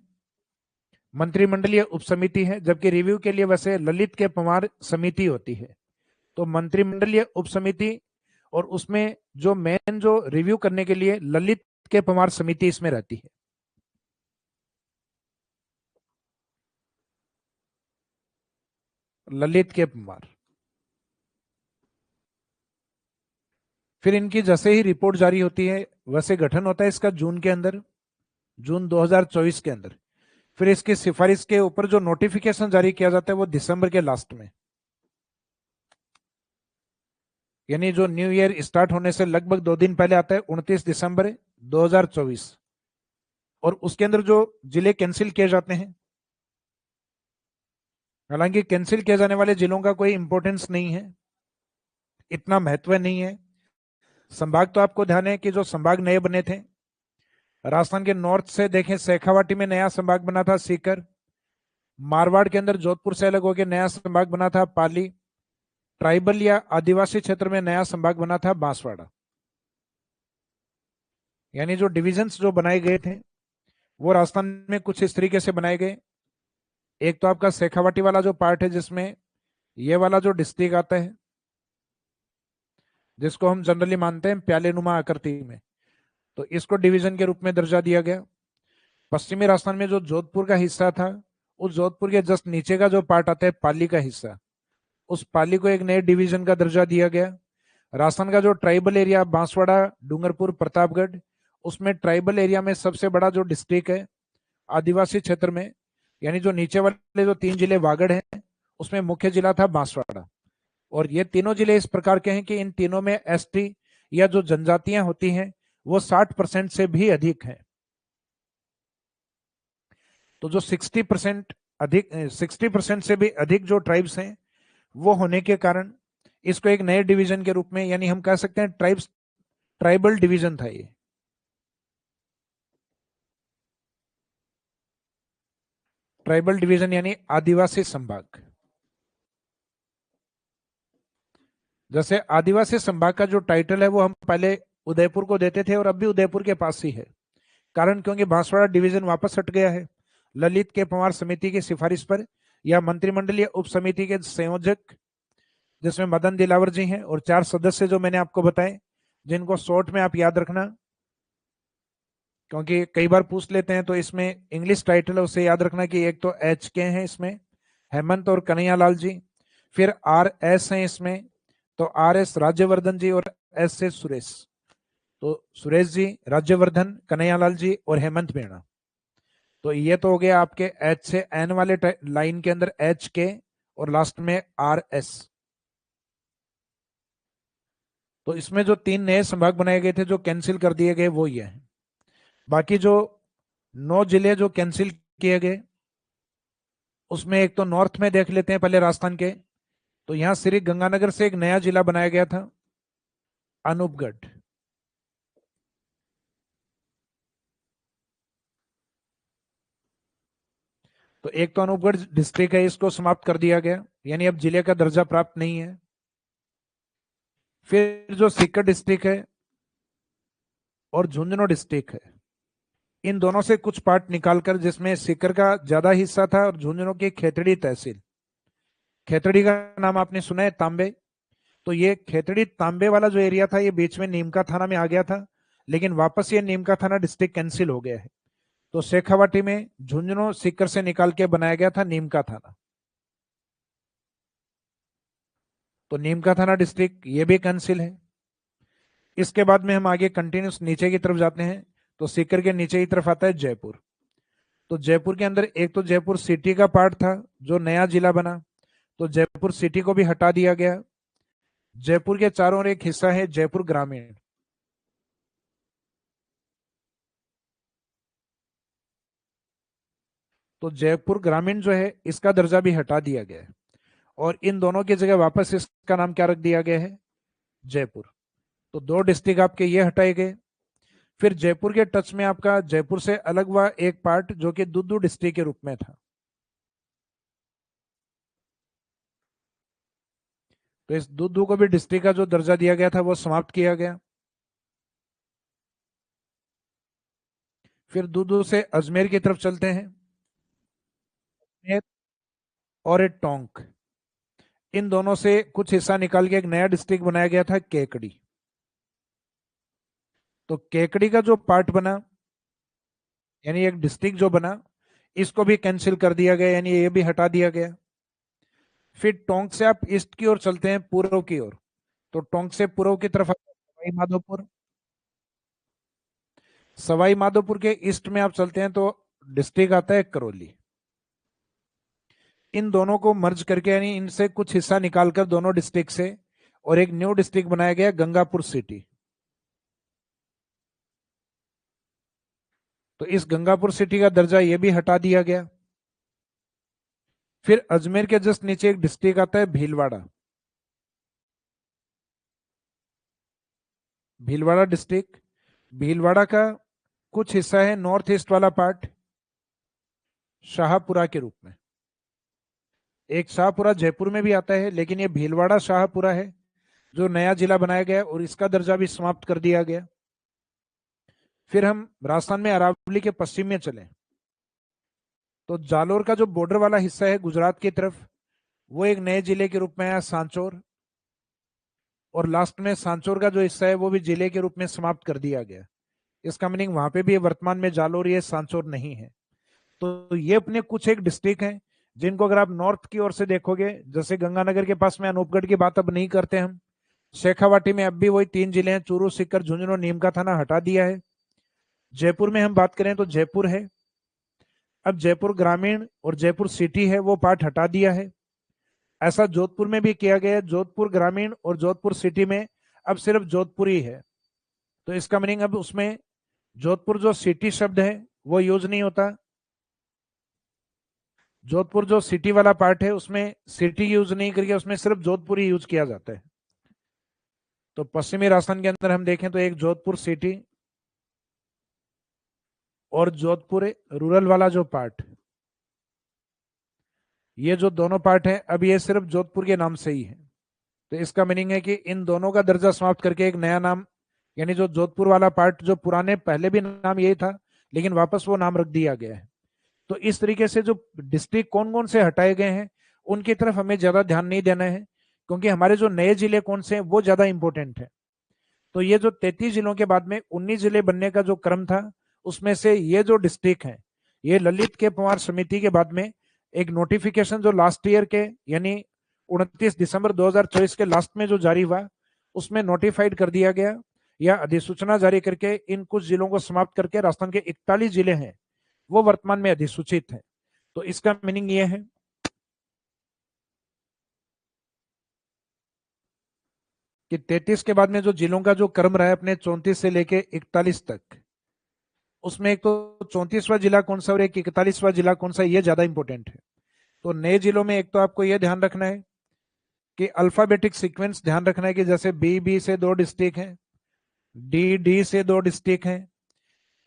मंत्रिमंडलीय उप समिति है, जबकि रिव्यू के लिए वैसे ललित के पवार समिति होती है। तो मंत्रिमंडलीय उप समिति, और उसमें जो मेन जो रिव्यू करने के लिए ललित के पवार समिति इसमें रहती है। ललित के पवार। फिर इनकी जैसे ही रिपोर्ट जारी होती है, वैसे गठन होता है इसका जून के अंदर, जून 2024 के अंदर। फिर इसकी सिफारिश के ऊपर जो नोटिफिकेशन जारी किया जाता है वो दिसंबर के लास्ट में, यानी जो न्यू ईयर स्टार्ट होने से लगभग 2 दिन पहले आता है, 29 दिसंबर 2024। और उसके अंदर जो जिले कैंसिल किए जाते हैं, हालांकि कैंसिल किए जाने वाले जिलों का कोई इंपॉर्टेंस नहीं है, इतना महत्व नहीं है। संभाग तो आपको ध्यान है कि जो संभाग नए बने थे, राजस्थान के नॉर्थ से देखें, शेखावाटी में नया संभाग बना था सीकर। मारवाड़ के अंदर जोधपुर से अलग होकर नया संभाग बना था पाली। ट्राइबल या आदिवासी क्षेत्र में नया संभाग बना था बांसवाड़ा। यानी जो डिविजन्स जो बनाए गए थे वो राजस्थान में कुछ इस तरीके से बनाए गए। एक तो आपका शेखावाटी वाला जो पार्ट है, जिसमें ये वाला जो डिस्ट्रिक्ट आता है, जिसको हम जनरली मानते हैं प्यालेनुमा आकृति में, तो इसको डिवीजन के रूप में दर्जा दिया गया। पश्चिमी राजस्थान में जो जोधपुर का हिस्सा था, उस जोधपुर के जस्ट नीचे का जो पार्ट आता है पाली का हिस्सा, उस पाली को एक नए डिवीजन का दर्जा दिया गया। राजस्थान का जो ट्राइबल एरिया बांसवाड़ा, डूंगरपुर, प्रतापगढ़, उसमें ट्राइबल एरिया में सबसे बड़ा जो डिस्ट्रिक्ट है आदिवासी क्षेत्र में, यानी जो नीचे वाले जो 3 जिले वागड़ हैं, उसमें मुख्य जिला था बांसवाड़ा। और ये तीनों जिले इस प्रकार के हैं कि इन तीनों में एसटी या जो जनजातियां होती हैं वो 60% से भी अधिक है। तो जो 60% से भी अधिक जो ट्राइब्स हैं, वो होने के कारण इसको एक नए डिवीजन के रूप में, यानी हम कह सकते हैं ट्राइबल डिवीजन था ये। ट्राइबल डिवीजन यानी आदिवासी संभाग। जैसे आदिवासी संभाग का जो टाइटल है वो हम पहले उदयपुर को देते थे और अब भी उदयपुर के पास ही है। कारण क्योंकि बांसवाड़ा डिवीजन वापस हट गया है ललित के पंवार समिति की सिफारिश पर, या मंत्रिमंडलीय उप समिति के संयोजक जिसमें मदन दिलावर जी हैं और 4 सदस्य जो मैंने आपको बताए, जिनको शॉर्ट में आप याद रखना, क्योंकि कई बार पूछ लेते हैं। तो इसमें इंग्लिश टाइटल है उसे याद रखना कि एक तो एच के हैं इसमें, हेमंत और कन्हैयालाल जी। फिर आर एस हैं इसमें, तो आर एस राज्यवर्धन जी और एस से सुरेश। तो सुरेश जी, राज्यवर्धन, कन्हैयालाल जी और हेमंत मीणा। तो ये तो हो गया आपके एच से एन वाले लाइन के अंदर एच के और लास्ट में आर एस। तो इसमें जो 3 नए संभाग बनाए गए थे जो कैंसिल कर दिए गए वो ये हैं। बाकी जो 9 जिले जो कैंसिल किए गए उसमें एक तो नॉर्थ में देख लेते हैं पहले राजस्थान के। तो यहां श्री गंगानगर से एक नया जिला बनाया गया था, अनूपगढ़। तो एक तो अनूपगढ़ डिस्ट्रिक्ट है, इसको समाप्त कर दिया गया, यानी अब जिले का दर्जा प्राप्त नहीं है। फिर जो सीकर डिस्ट्रिक्ट है और झुंझुनू डिस्ट्रिक्ट है, इन दोनों से कुछ पार्ट निकालकर, जिसमें सीकर का ज्यादा हिस्सा था और झुंझुनू की खेतड़ी तहसील। खेतड़ी का नाम आपने सुना है, तांबे। तो ये खेतड़ी तांबे वाला जो एरिया था ये बीच में नीमका थाना में आ गया था, लेकिन वापस ये नीमका थाना डिस्ट्रिक्ट कैंसिल हो गया है। तो शेखावाटी में झुंझुनू सीकर से निकाल के बनाया गया था नीमका थाना। तो नीमका थाना डिस्ट्रिक्ट ये भी कैंसिल है। इसके बाद में हम आगे कंटिन्यूस नीचे की तरफ जाते हैं। तो सीकर के नीचे की तरफ आता है जयपुर। तो जयपुर के अंदर एक तो जयपुर सिटी का पार्ट था जो नया जिला बना, तो जयपुर सिटी को भी हटा दिया गया। जयपुर के चारों ओर एक हिस्सा है जयपुर ग्रामीण। तो जयपुर ग्रामीण जो है इसका दर्जा भी हटा दिया गया है और इन दोनों की जगह वापस इसका नाम क्या रख दिया गया है, जयपुर। तो 2 डिस्ट्रिक्ट आपके ये हटाए गए। फिर जयपुर के टच में आपका जयपुर से अलग हुआ एक पार्ट जो कि दुद्दू डिस्ट्रिक्ट के रूप में था। तो इस दुद्दू को भी डिस्ट्रिक्ट का जो दर्जा दिया गया था वो समाप्त किया गया। फिर दुद्दू से अजमेर की तरफ चलते हैं। अजमेर और एक टोंक, इन दोनों से कुछ हिस्सा निकाल के एक नया डिस्ट्रिक्ट बनाया गया था, केकड़ी। तो केकड़ी का जो पार्ट बना, यानी एक डिस्ट्रिक्ट जो बना, इसको भी कैंसिल कर दिया गया, यानी ये भी हटा दिया गया। फिर टोंक से आप ईस्ट की ओर चलते हैं, पूर्व की ओर। तो टोंक से पूर्व की तरफ आता है सवाई माधोपुर। सवाई माधोपुर के ईस्ट में आप चलते हैं तो डिस्ट्रिक्ट आता है करौली। इन दोनों को मर्ज करके, यानी इनसे कुछ हिस्सा निकालकर दोनों डिस्ट्रिक्ट से, और एक न्यू डिस्ट्रिक्ट बनाया गया, गंगापुर सिटी। तो इस गंगापुर सिटी का दर्जा यह भी हटा दिया गया। फिर अजमेर के जस्ट नीचे एक डिस्ट्रिक्ट आता है भीलवाड़ा। भीलवाड़ा डिस्ट्रिक्ट, भीलवाड़ा का कुछ हिस्सा है नॉर्थ ईस्ट वाला पार्ट, शाहपुरा के रूप में। एक शाहपुरा जयपुर में भी आता है, लेकिन ये भीलवाड़ा शाहपुरा है जो नया जिला बनाया गया और इसका दर्जा भी समाप्त कर दिया गया। फिर हम राजस्थान में अरावली के पश्चिम में चले तो जालोर का जो बॉर्डर वाला हिस्सा है गुजरात की तरफ, वो एक नए जिले के रूप में आया, सांचौर। और लास्ट में सांचौर का जो हिस्सा है वो भी जिले के रूप में समाप्त कर दिया गया। इसका मीनिंग वहां पे भी वर्तमान में जालोर, ये सांचौर नहीं है। तो ये अपने कुछ एक डिस्ट्रिक्ट हैं जिनको अगर आप नॉर्थ की ओर से देखोगे, जैसे गंगानगर के पास में अनूपगढ़ की बात अब नहीं करते हम, शेखावाटी में अब भी वही 3 जिले हैं, चूरू, सीकर, झुंझुनू, नीम का थाना हटा दिया है। जयपुर में हम बात करें तो जयपुर है, अब जयपुर ग्रामीण और जयपुर सिटी है वो पार्ट हटा दिया है। ऐसा जोधपुर में भी किया गया है, जोधपुर ग्रामीण और जोधपुर सिटी में अब सिर्फ जोधपुर ही है। तो इसका मीनिंग अब उसमें जोधपुर जो सिटी शब्द है वो यूज नहीं होता। जोधपुर जो सिटी वाला पार्ट है उसमें सिटी यूज नहीं करके उसमें सिर्फ जोधपुर ही यूज किया जाता है। तो पश्चिमी राजस्थान के अंदर हम देखें तो एक जोधपुर सिटी और जोधपुर रूरल वाला जो पार्ट, ये जो दोनों पार्ट है, अब ये सिर्फ जोधपुर के नाम से ही है। तो इसका मीनिंग है कि इन दोनों का दर्जा समाप्त करके एक नया नाम, यानी जो जोधपुर वाला पार्ट जो पुराने पहले भी नाम यही था लेकिन वापस वो नाम रख दिया गया है। तो इस तरीके से जो डिस्ट्रिक्ट कौन कौन से हटाए गए हैं उनकी तरफ हमें ज्यादा ध्यान नहीं देना है, क्योंकि हमारे जो नए जिले कौन से हैं वो ज्यादा इंपॉर्टेंट है। तो ये जो 33 जिलों के बाद में 19 जिले बनने का जो क्रम था, उसमें से ये जो डिस्ट्रिक्ट है, ये ललित के पंवार समिति के बाद में एक नोटिफिकेशन जो लास्ट ईयर के यानी 29 दिसंबर 2024 के लास्ट में जो जारी हुआ, उसमें नोटिफाइड कर दिया गया या अधिसूचना जारी करके इन कुछ जिलों को समाप्त करके राजस्थान के 41 जिले हैं वो वर्तमान में अधिसूचित है। तो इसका मीनिंग ये है कि 33 के बाद में जो जिलों का जो क्रम रहा है अपने 34 से लेके 41 तक, उसमें एक तो 34वां जिला कौन सा और एक 41वां जिला कौन सा, ये ज्यादा इंपॉर्टेंट है। तो नए जिलों में एक तो आपको यह ध्यान रखना है कि अल्फाबेटिक सीक्वेंस ध्यान रखना है कि जैसे बी से 2 डिस्ट्रिक्ट हैं, डी से 2 डिस्ट्रिक्ट हैं,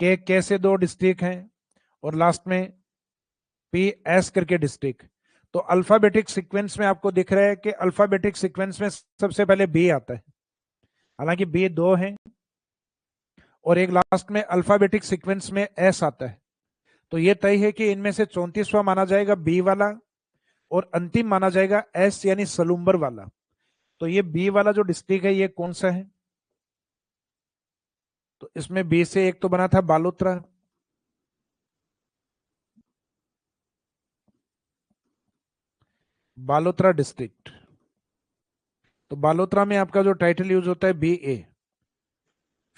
के से 2 डिस्ट्रिक्ट हैं और लास्ट में पी एस करके डिस्ट्रिक्ट। तो अल्फाबेटिक सीक्वेंस में आपको दिख रहा है कि अल्फाबेटिक सीक्वेंस में सबसे पहले बी आता है, हालांकि बी 2 है और एक लास्ट में अल्फाबेटिक सीक्वेंस में एस आता है। तो ये तय है कि इनमें से 34वां माना जाएगा बी वाला और अंतिम माना जाएगा एस यानी सलूम्बर वाला। तो ये बी वाला जो डिस्ट्रिक्ट है ये कौन सा है, तो इसमें बी से एक तो बना था बालोतरा, बालोतरा डिस्ट्रिक्ट। तो बालोतरा में आपका जो टाइटल यूज होता है बी ए।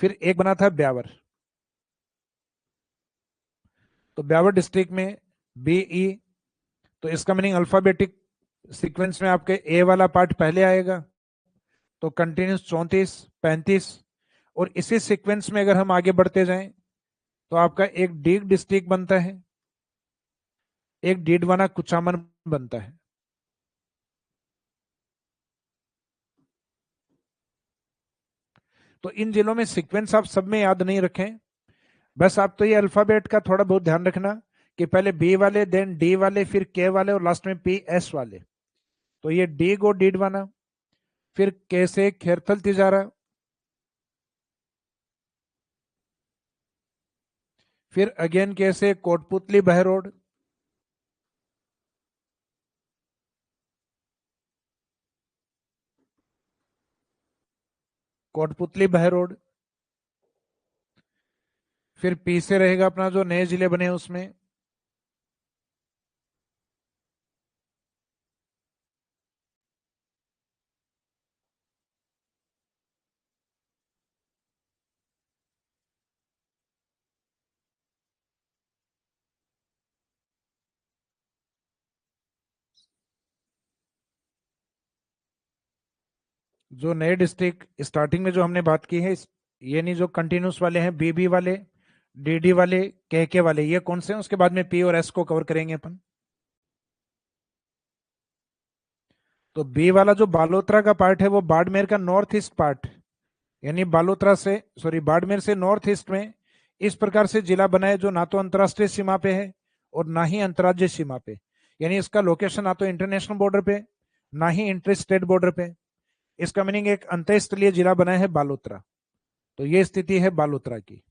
फिर एक बना था ब्यावर, तो ब्यावर डिस्ट्रिक्ट में बी ई। तो इसका मीनिंग अल्फाबेटिक सीक्वेंस में आपके ए वाला पार्ट पहले आएगा, तो कंटिन्यूस 34 35। और इसी सीक्वेंस में अगर हम आगे बढ़ते जाएं तो आपका एक डीग डिस्ट्रिक्ट बनता है, एक डीडवाना कुचामन बनता है। तो इन जिलों में सीक्वेंस आप सब में याद नहीं रखें, बस आप तो ये अल्फाबेट का थोड़ा बहुत ध्यान रखना कि पहले बी वाले, देन डी वाले, फिर के वाले और लास्ट में पी एस वाले। तो ये डीग और डीडवाना, फिर के से खेरथल तिजारा, फिर अगेन के से कोटपुतली बहरोड, कोटपुतली बहरोड। फिर पी से रहेगा अपना जो नए जिले बने उसमें जो नए डिस्ट्रिक्ट स्टार्टिंग में जो हमने बात की है, ये नहीं जो कंटिन्यूस वाले हैं, बीबी वाले, डीडी वाले, के वाले, ये कौन से हैं, उसके बाद में पी और एस को कवर करेंगे अपन। तो बी वाला जो बालोतरा का पार्ट है वो बाड़मेर का नॉर्थ ईस्ट पार्ट, यानी बालोतरा से सॉरी बाड़मेर से नॉर्थ ईस्ट में इस प्रकार से जिला बना है जो ना तो अंतरराष्ट्रीय सीमा पे है और ना ही अंतर्राज्यीय सीमा पे, यानी इसका लोकेशन ना तो इंटरनेशनल बॉर्डर पे ना ही इंटर स्टेट बॉर्डर पे। इसका मीनिंग एक अंतःस्थलीय जिला बना है बालोतरा। तो ये स्थिति है बालोतरा की।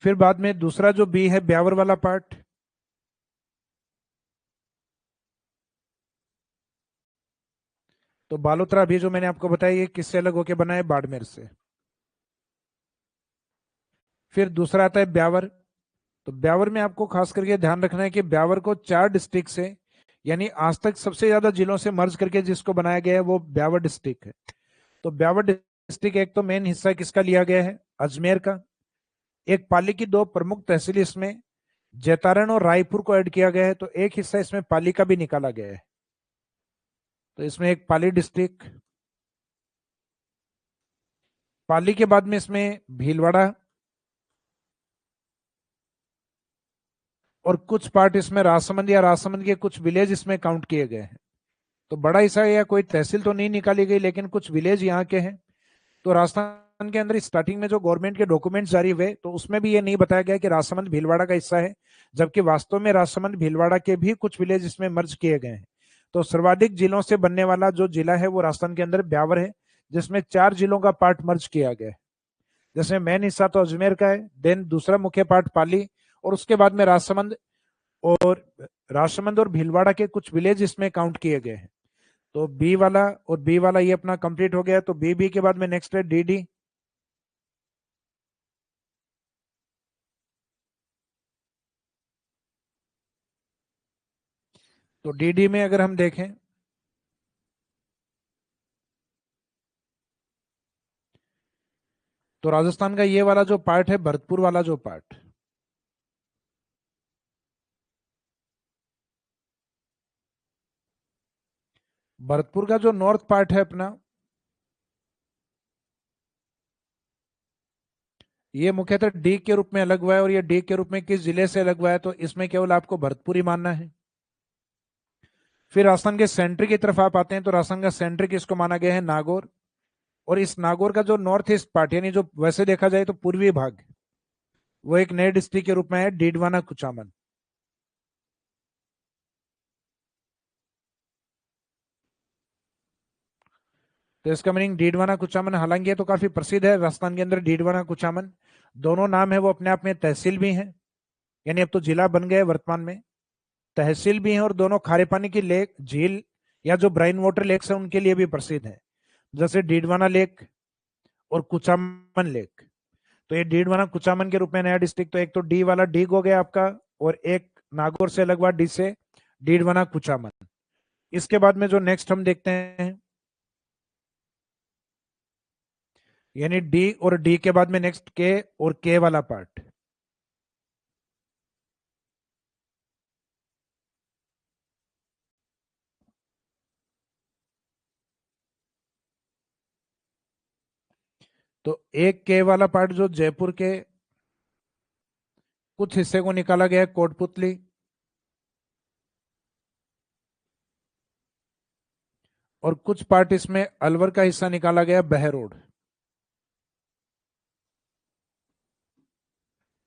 फिर बाद में दूसरा जो बी है ब्यावर वाला पार्ट, तो बालोतरा भी जो मैंने आपको बताया ये किससे अलग होकर बना है, बाड़मेर से। फिर दूसरा आता है ब्यावर। तो ब्यावर में आपको खास करके ध्यान रखना है कि ब्यावर को 4 डिस्ट्रिक्ट से, यानी आज तक सबसे ज्यादा जिलों से मर्ज करके जिसको बनाया गया है वो ब्यावर डिस्ट्रिक्ट है। तो ब्यावर डिस्ट्रिक्ट एक तो मेन हिस्सा किसका लिया गया है, अजमेर का। एक पाली की 2 प्रमुख तहसील इसमें जैतारण और रायपुर को ऐड किया गया है, तो एक हिस्सा इसमें पाली का भी निकाला गया है। तो इसमें एक पाली डिस्ट्रिक्ट, पाली के बाद में इसमें भीलवाड़ा और कुछ पार्ट इसमें राजसमंद या राजसमंद के कुछ विलेज इसमें काउंट किए गए हैं। तो बड़ा हिस्सा या कोई तहसील तो नहीं निकाली गई, लेकिन कुछ विलेज यहाँ के हैं। तो राजस्थान के अंदर स्टार्टिंग में जो गवर्नमेंट के डॉक्यूमेंट्स जारी हुए तो उसमें भी ये नहीं बताया गया कि राजसमंद भीलवाड़ा का हिस्सा है, जबकि वास्तव में राजसमंद भीलवाड़ा के भी कुछ विलेज इसमें मर्ज किए गए हैं। तो सर्वाधिक जिलों से बनने वाला जो जिला है वो राजस्थान के अंदर ब्यावर है, जिसमें 4 जिलों का पार्ट मर्ज किया गया है। जैसे मेन हिस्सा तो अजमेर का है, देन दूसरा मुख्य पार्ट पाली, और उसके बाद में और राजसमंद और भीलवाड़ा के कुछ विलेज इसमें काउंट किए गए हैं। तो बी वाला और बी वाला ये अपना कंप्लीट हो गया। तो बी के बाद में नेक्स्ट है डी। तो डी में अगर हम देखें तो राजस्थान का ये वाला जो पार्ट है, भरतपुर वाला जो पार्ट, भरतपुर का जो नॉर्थ पार्ट है अपना, ये मुख्यतः डी के रूप में अलग हुआ है। और ये डी के रूप में किस जिले से अलग हुआ है, तो इसमें केवल आपको भरतपुर ही मानना है। फिर राजस्थान के सेंट्री की तरफ आप आते हैं तो राजस्थान का सेंट्री किसको माना गया है, नागौर। और इस नागौर का जो नॉर्थ ईस्ट पार्ट, यानी जो वैसे देखा जाए तो पूर्वी भाग, वो एक नए डिस्ट्रिक्ट के रूप में है, डीडवाना कुचामन। तो इसका मीनिंग डीडवाना कुचामन, हालांकि ये तो काफी प्रसिद्ध है राजस्थान के अंदर डीडवाना कुचामन। दोनों नाम है वो अपने आप में तहसील भी हैं, यानी अब तो जिला बन गए वर्तमान में, तहसील भी हैं, और दोनों खारे पानी की लेक झील या जो ब्राइन वाटर लेक्स हैं उनके लिए भी प्रसिद्ध है, जैसे डीडवाना लेक और कुचामन लेक। तो ये डीडवाना कुचामन के रूप में नया डिस्ट्रिक्ट, तो एक तो डी वाला डीग हो गया आपका, और एक नागौर से अलग हुआ डी से डीडवाना कुचामन। इसके बाद में जो नेक्स्ट हम देखते हैं, यानी डी और डी के बाद में नेक्स्ट के और के वाला पार्ट। तो एक के वाला पार्ट जो जयपुर के कुछ हिस्से को निकाला गया है, कोटपुतली, और कुछ पार्ट इसमें अलवर का हिस्सा निकाला गया बहरोड,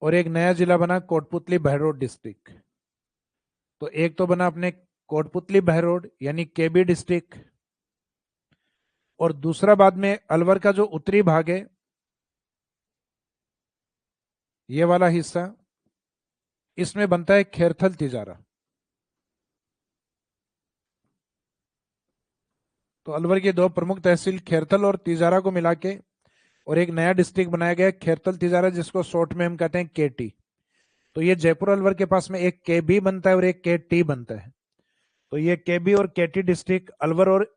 और एक नया जिला बना कोटपुतली बहरोड डिस्ट्रिक्ट। तो एक तो बना अपने कोटपुतली बहरोड यानी केबी डिस्ट्रिक्ट, और दूसरा बाद में अलवर का जो उत्तरी भाग है, ये वाला हिस्सा, इसमें बनता है खेरथल तिजारा। तो अलवर की दो प्रमुख तहसील खेरथल और तिजारा को मिला के और एक नया डिस्ट्रिक्ट बनाया गया खेरथल तिजारा, जिसको शॉर्ट में हम कहते हैं केटी। तो ये जयपुर अलवर के पास में एक के बी बनता है और एक के टी बनता है। तो ये के बी और के टी डिस्ट्रिक्ट अलवर और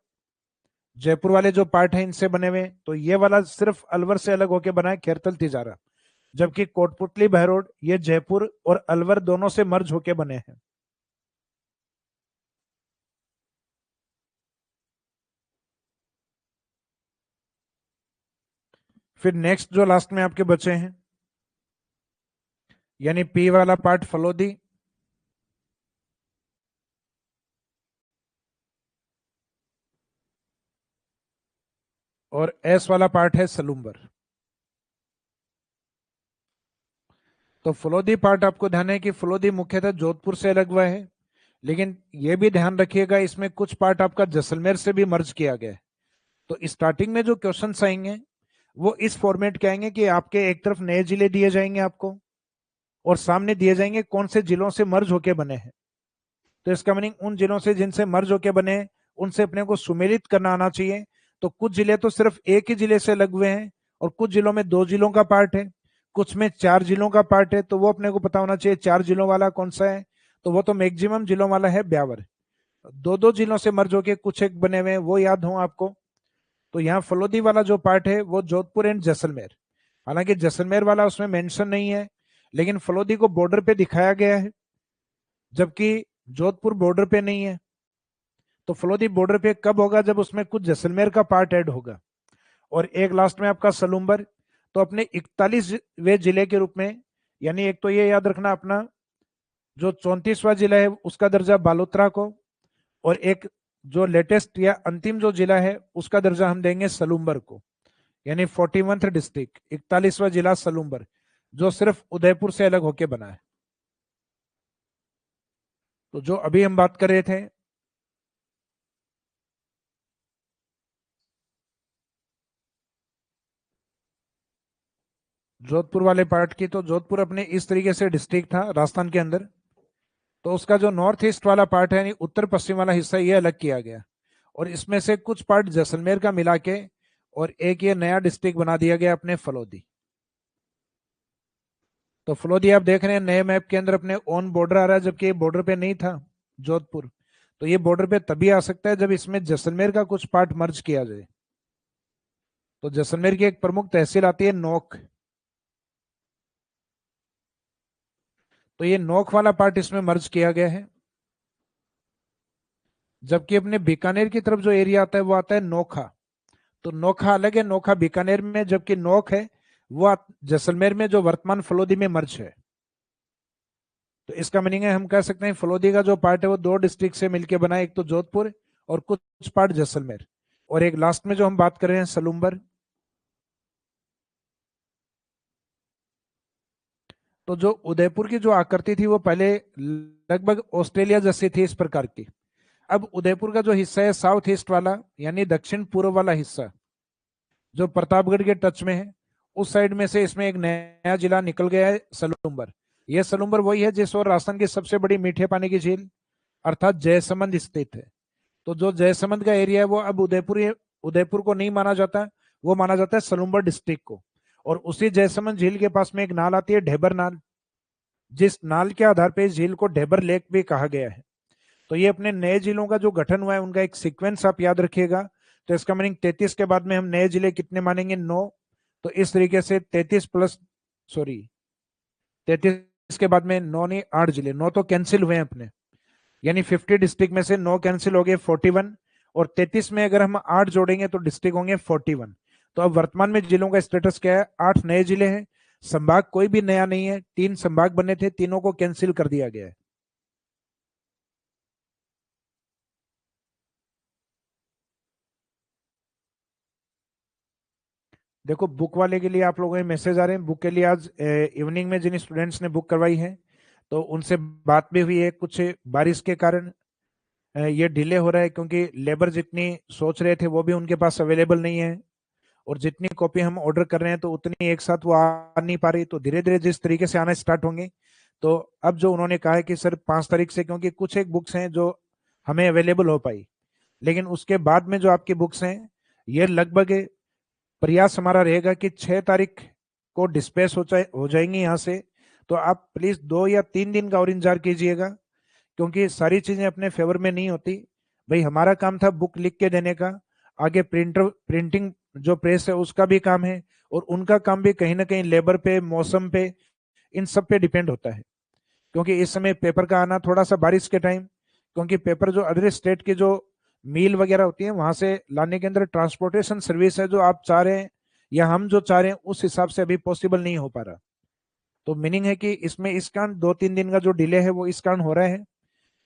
जयपुर वाले जो पार्ट है इनसे बने हुए। तो ये वाला सिर्फ अलवर से अलग होकर बना है खेरथल तिजारा, जबकि कोटपुतली बहरोड ये जयपुर और अलवर दोनों से मर्ज होके बने हैं। फिर नेक्स्ट जो लास्ट में आपके बचे हैं, यानी पी वाला पार्ट फलोदी, और एस वाला पार्ट है सलूम्बर। तो फलोदी पार्ट आपको ध्यान है कि फलोदी मुख्यतः जोधपुर से अलग हुआ है, लेकिन यह भी ध्यान रखिएगा इसमें कुछ पार्ट आपका जैसलमेर से भी मर्ज किया गया है। तो स्टार्टिंग में जो क्वेश्चन आएंगे वो इस फॉर्मेट के आएंगे कि आपके एक तरफ नए जिले दिए जाएंगे आपको, और सामने दिए जाएंगे कौन से जिलों से मर्ज होके बने हैं। तो इसका मीनिंग उन जिलों से जिनसे मर्ज होके बने हैं उनसे अपने को सुमेलित करना आना चाहिए। तो कुछ जिले तो सिर्फ एक ही जिले से लग हुए हैं, और कुछ जिलों में 2 जिलों का पार्ट है, कुछ में 4 जिलों का पार्ट है। तो वो अपने को पता होना चाहिए 4 जिलों वाला कौन सा है, तो वो तो मैक्सिमम जिलों वाला है ब्यावर। 2-2 जिलों से मर्ज होके कुछ एक बने हुए हैं, वो याद हो आपको। तो यहाँ फलोदी वाला जो पार्ट है वो जोधपुर एंड जैसलमेर, हालांकि जैसलमेर वाला उसमें मेंशन नहीं है, लेकिन फलोदी को बॉर्डर पे दिखाया गया है, जबकि जोधपुर बॉर्डर पे नहीं है। तो फलोदी बॉर्डर पे कब होगा, जब उसमें कुछ जैसलमेर का पार्ट ऐड होगा। और एक लास्ट में आपका सलूम्बर, तो अपने 41वें जिले के रूप में, यानी एक तो ये याद रखना अपना जो 34वां जिला है उसका दर्जा बालोतरा को, और एक जो लेटेस्ट या अंतिम जो जिला है उसका दर्जा हम देंगे सलूम्बर को, यानी 41th डिस्ट्रिक्ट, 41वां जिला सलूम्बर, जो सिर्फ उदयपुर से अलग होके बना है। तो जो अभी हम बात कर रहे थे, जोधपुर वाले पार्ट की, तो जोधपुर अपने इस तरीके से डिस्ट्रिक्ट था राजस्थान के अंदर। तो उसका जो नॉर्थ ईस्ट वाला पार्ट है, यानी उत्तर पश्चिम वाला हिस्सा, ये अलग किया गया, और इसमें से कुछ पार्ट जैसलमेर का मिला के और एक ये नया डिस्ट्रिक्ट बना दिया गया अपने फलोदी। तो फलोदी आप देख रहे हैं नए मैप के अंदर अपने ऑन बॉर्डर आ रहा है, जबकि ये बॉर्डर पे नहीं था जोधपुर। तो ये बॉर्डर पे तभी आ सकता है जब इसमें जैसलमेर का कुछ पार्ट मर्ज किया जाए। तो जैसलमेर की एक प्रमुख तहसील आती है नोक। तो ये नोक वाला पार्ट इसमें मर्ज किया गया है। जबकि अपने बीकानेर की तरफ जो एरिया आता है वो आता है नोखा। तो नोखा अलग है, नोखा बीकानेर में, जबकि नोक है वो जैसलमेर में, जो वर्तमान फलोदी में मर्ज है। तो इसका मीनिंग है, हम कह सकते हैं फलोदी का जो पार्ट है वो दो डिस्ट्रिक्ट से मिलकर बना है, एक तो जोधपुर और कुछ पार्ट जैसलमेर, और एक लास्ट में जो हम बात कर रहे हैं सलूम्बर। तो जो उदयपुर की जो आकृति थी वो पहले लगभग ऑस्ट्रेलिया जैसी थी, इस प्रकार की। अब उदयपुर का जो हिस्सा है साउथ ईस्ट वाला, यानी दक्षिण पूर्व वाला हिस्सा, जो प्रतापगढ़ के टच में है, उस साइड में से इसमें एक नया जिला निकल गया है, सलूम्बर। यह सलूम्बर वही है जिस और राजस्थान की सबसे बड़ी मीठे पानी की झील अर्थात जयसमंद स्थित है। तो जो जयसमंद का एरिया है वो अब उदयपुर को नहीं माना जाता, वो माना जाता है सलूम्बर डिस्ट्रिक्ट को। और उसी जयसमंद झील के पास में एक नाल आती है, ढेबर नाल, जिस नाल के आधार पर इस झील को ढेबर लेक भी कहा गया है। तो ये अपने नए जिलों का जो गठन हुआ है उनका एक सीक्वेंस आप याद रखिएगा। तो इसका मीनिंग 33 के बाद में हम नए जिले कितने मानेंगे, 9। तो इस तरीके से 33 प्लस, सॉरी, 33 के बाद में 9 नहीं 8 जिले, 9 तो कैंसिल हुए हैं अपने, यानी 50 डिस्ट्रिक्ट में से 9 कैंसिल हो गए, 41। और 33 में अगर हम 8 जोड़ेंगे तो डिस्ट्रिक्ट होंगे 41। तो अब वर्तमान में जिलों का स्टेटस क्या है, 8 नए जिले हैं। संभाग कोई भी नया नहीं है, 3 संभाग बने थे, तीनों को कैंसिल कर दिया गया है। देखो बुक वाले के लिए आप लोगों के मैसेज आ रहे हैं, बुक के लिए आज इवनिंग में जिन स्टूडेंट्स ने बुक करवाई है तो उनसे बात भी हुई है। कुछ बारिश के कारण ये डिले हो रहा है, क्योंकि लेबर जितनी सोच रहे थे वो भी उनके पास अवेलेबल नहीं है, और जितनी कॉपी हम ऑर्डर कर रहे हैं तो उतनी एक साथ वो आ नहीं पा रही। तो धीरे धीरे जिस तरीके से आना स्टार्ट होंगे, तो अब जो उन्होंने कहा है कि सर 5 तारीख से, क्योंकि कुछ एक बुक्स हैं जो हमें अवेलेबल हो पाई, लेकिन उसके बाद में जो आपकी बुक्स हैं ये लगभग, प्रयास हमारा रहेगा कि 6 तारीख को डिस्पैच हो जाएंगी यहाँ से। तो आप प्लीज 2 या 3 दिन का और इंतजार कीजिएगा, क्योंकि सारी चीजें अपने फेवर में नहीं होती। भाई हमारा काम था बुक लिख के देने का, आगे प्रिंटिंग जो प्रेस है उसका भी काम है, और उनका काम भी कहीं ना कहीं लेबर पे, मौसम पे, इन सब पे डिपेंड होता है। क्योंकि इस समय पेपर का आना थोड़ा सा बारिश के टाइम, क्योंकि पेपर जो अदर स्टेट की जो मील वगैरह होती है वहां से लाने के अंदर ट्रांसपोर्टेशन सर्विस है जो आप चाह रहे हैं या हम जो चाह रहे हैं उस हिसाब से अभी पॉसिबल नहीं हो पा रहा। तो मीनिंग है कि इसमें इस कारण 2-3 दिन का जो डिले है वो इस कारण हो रहा है।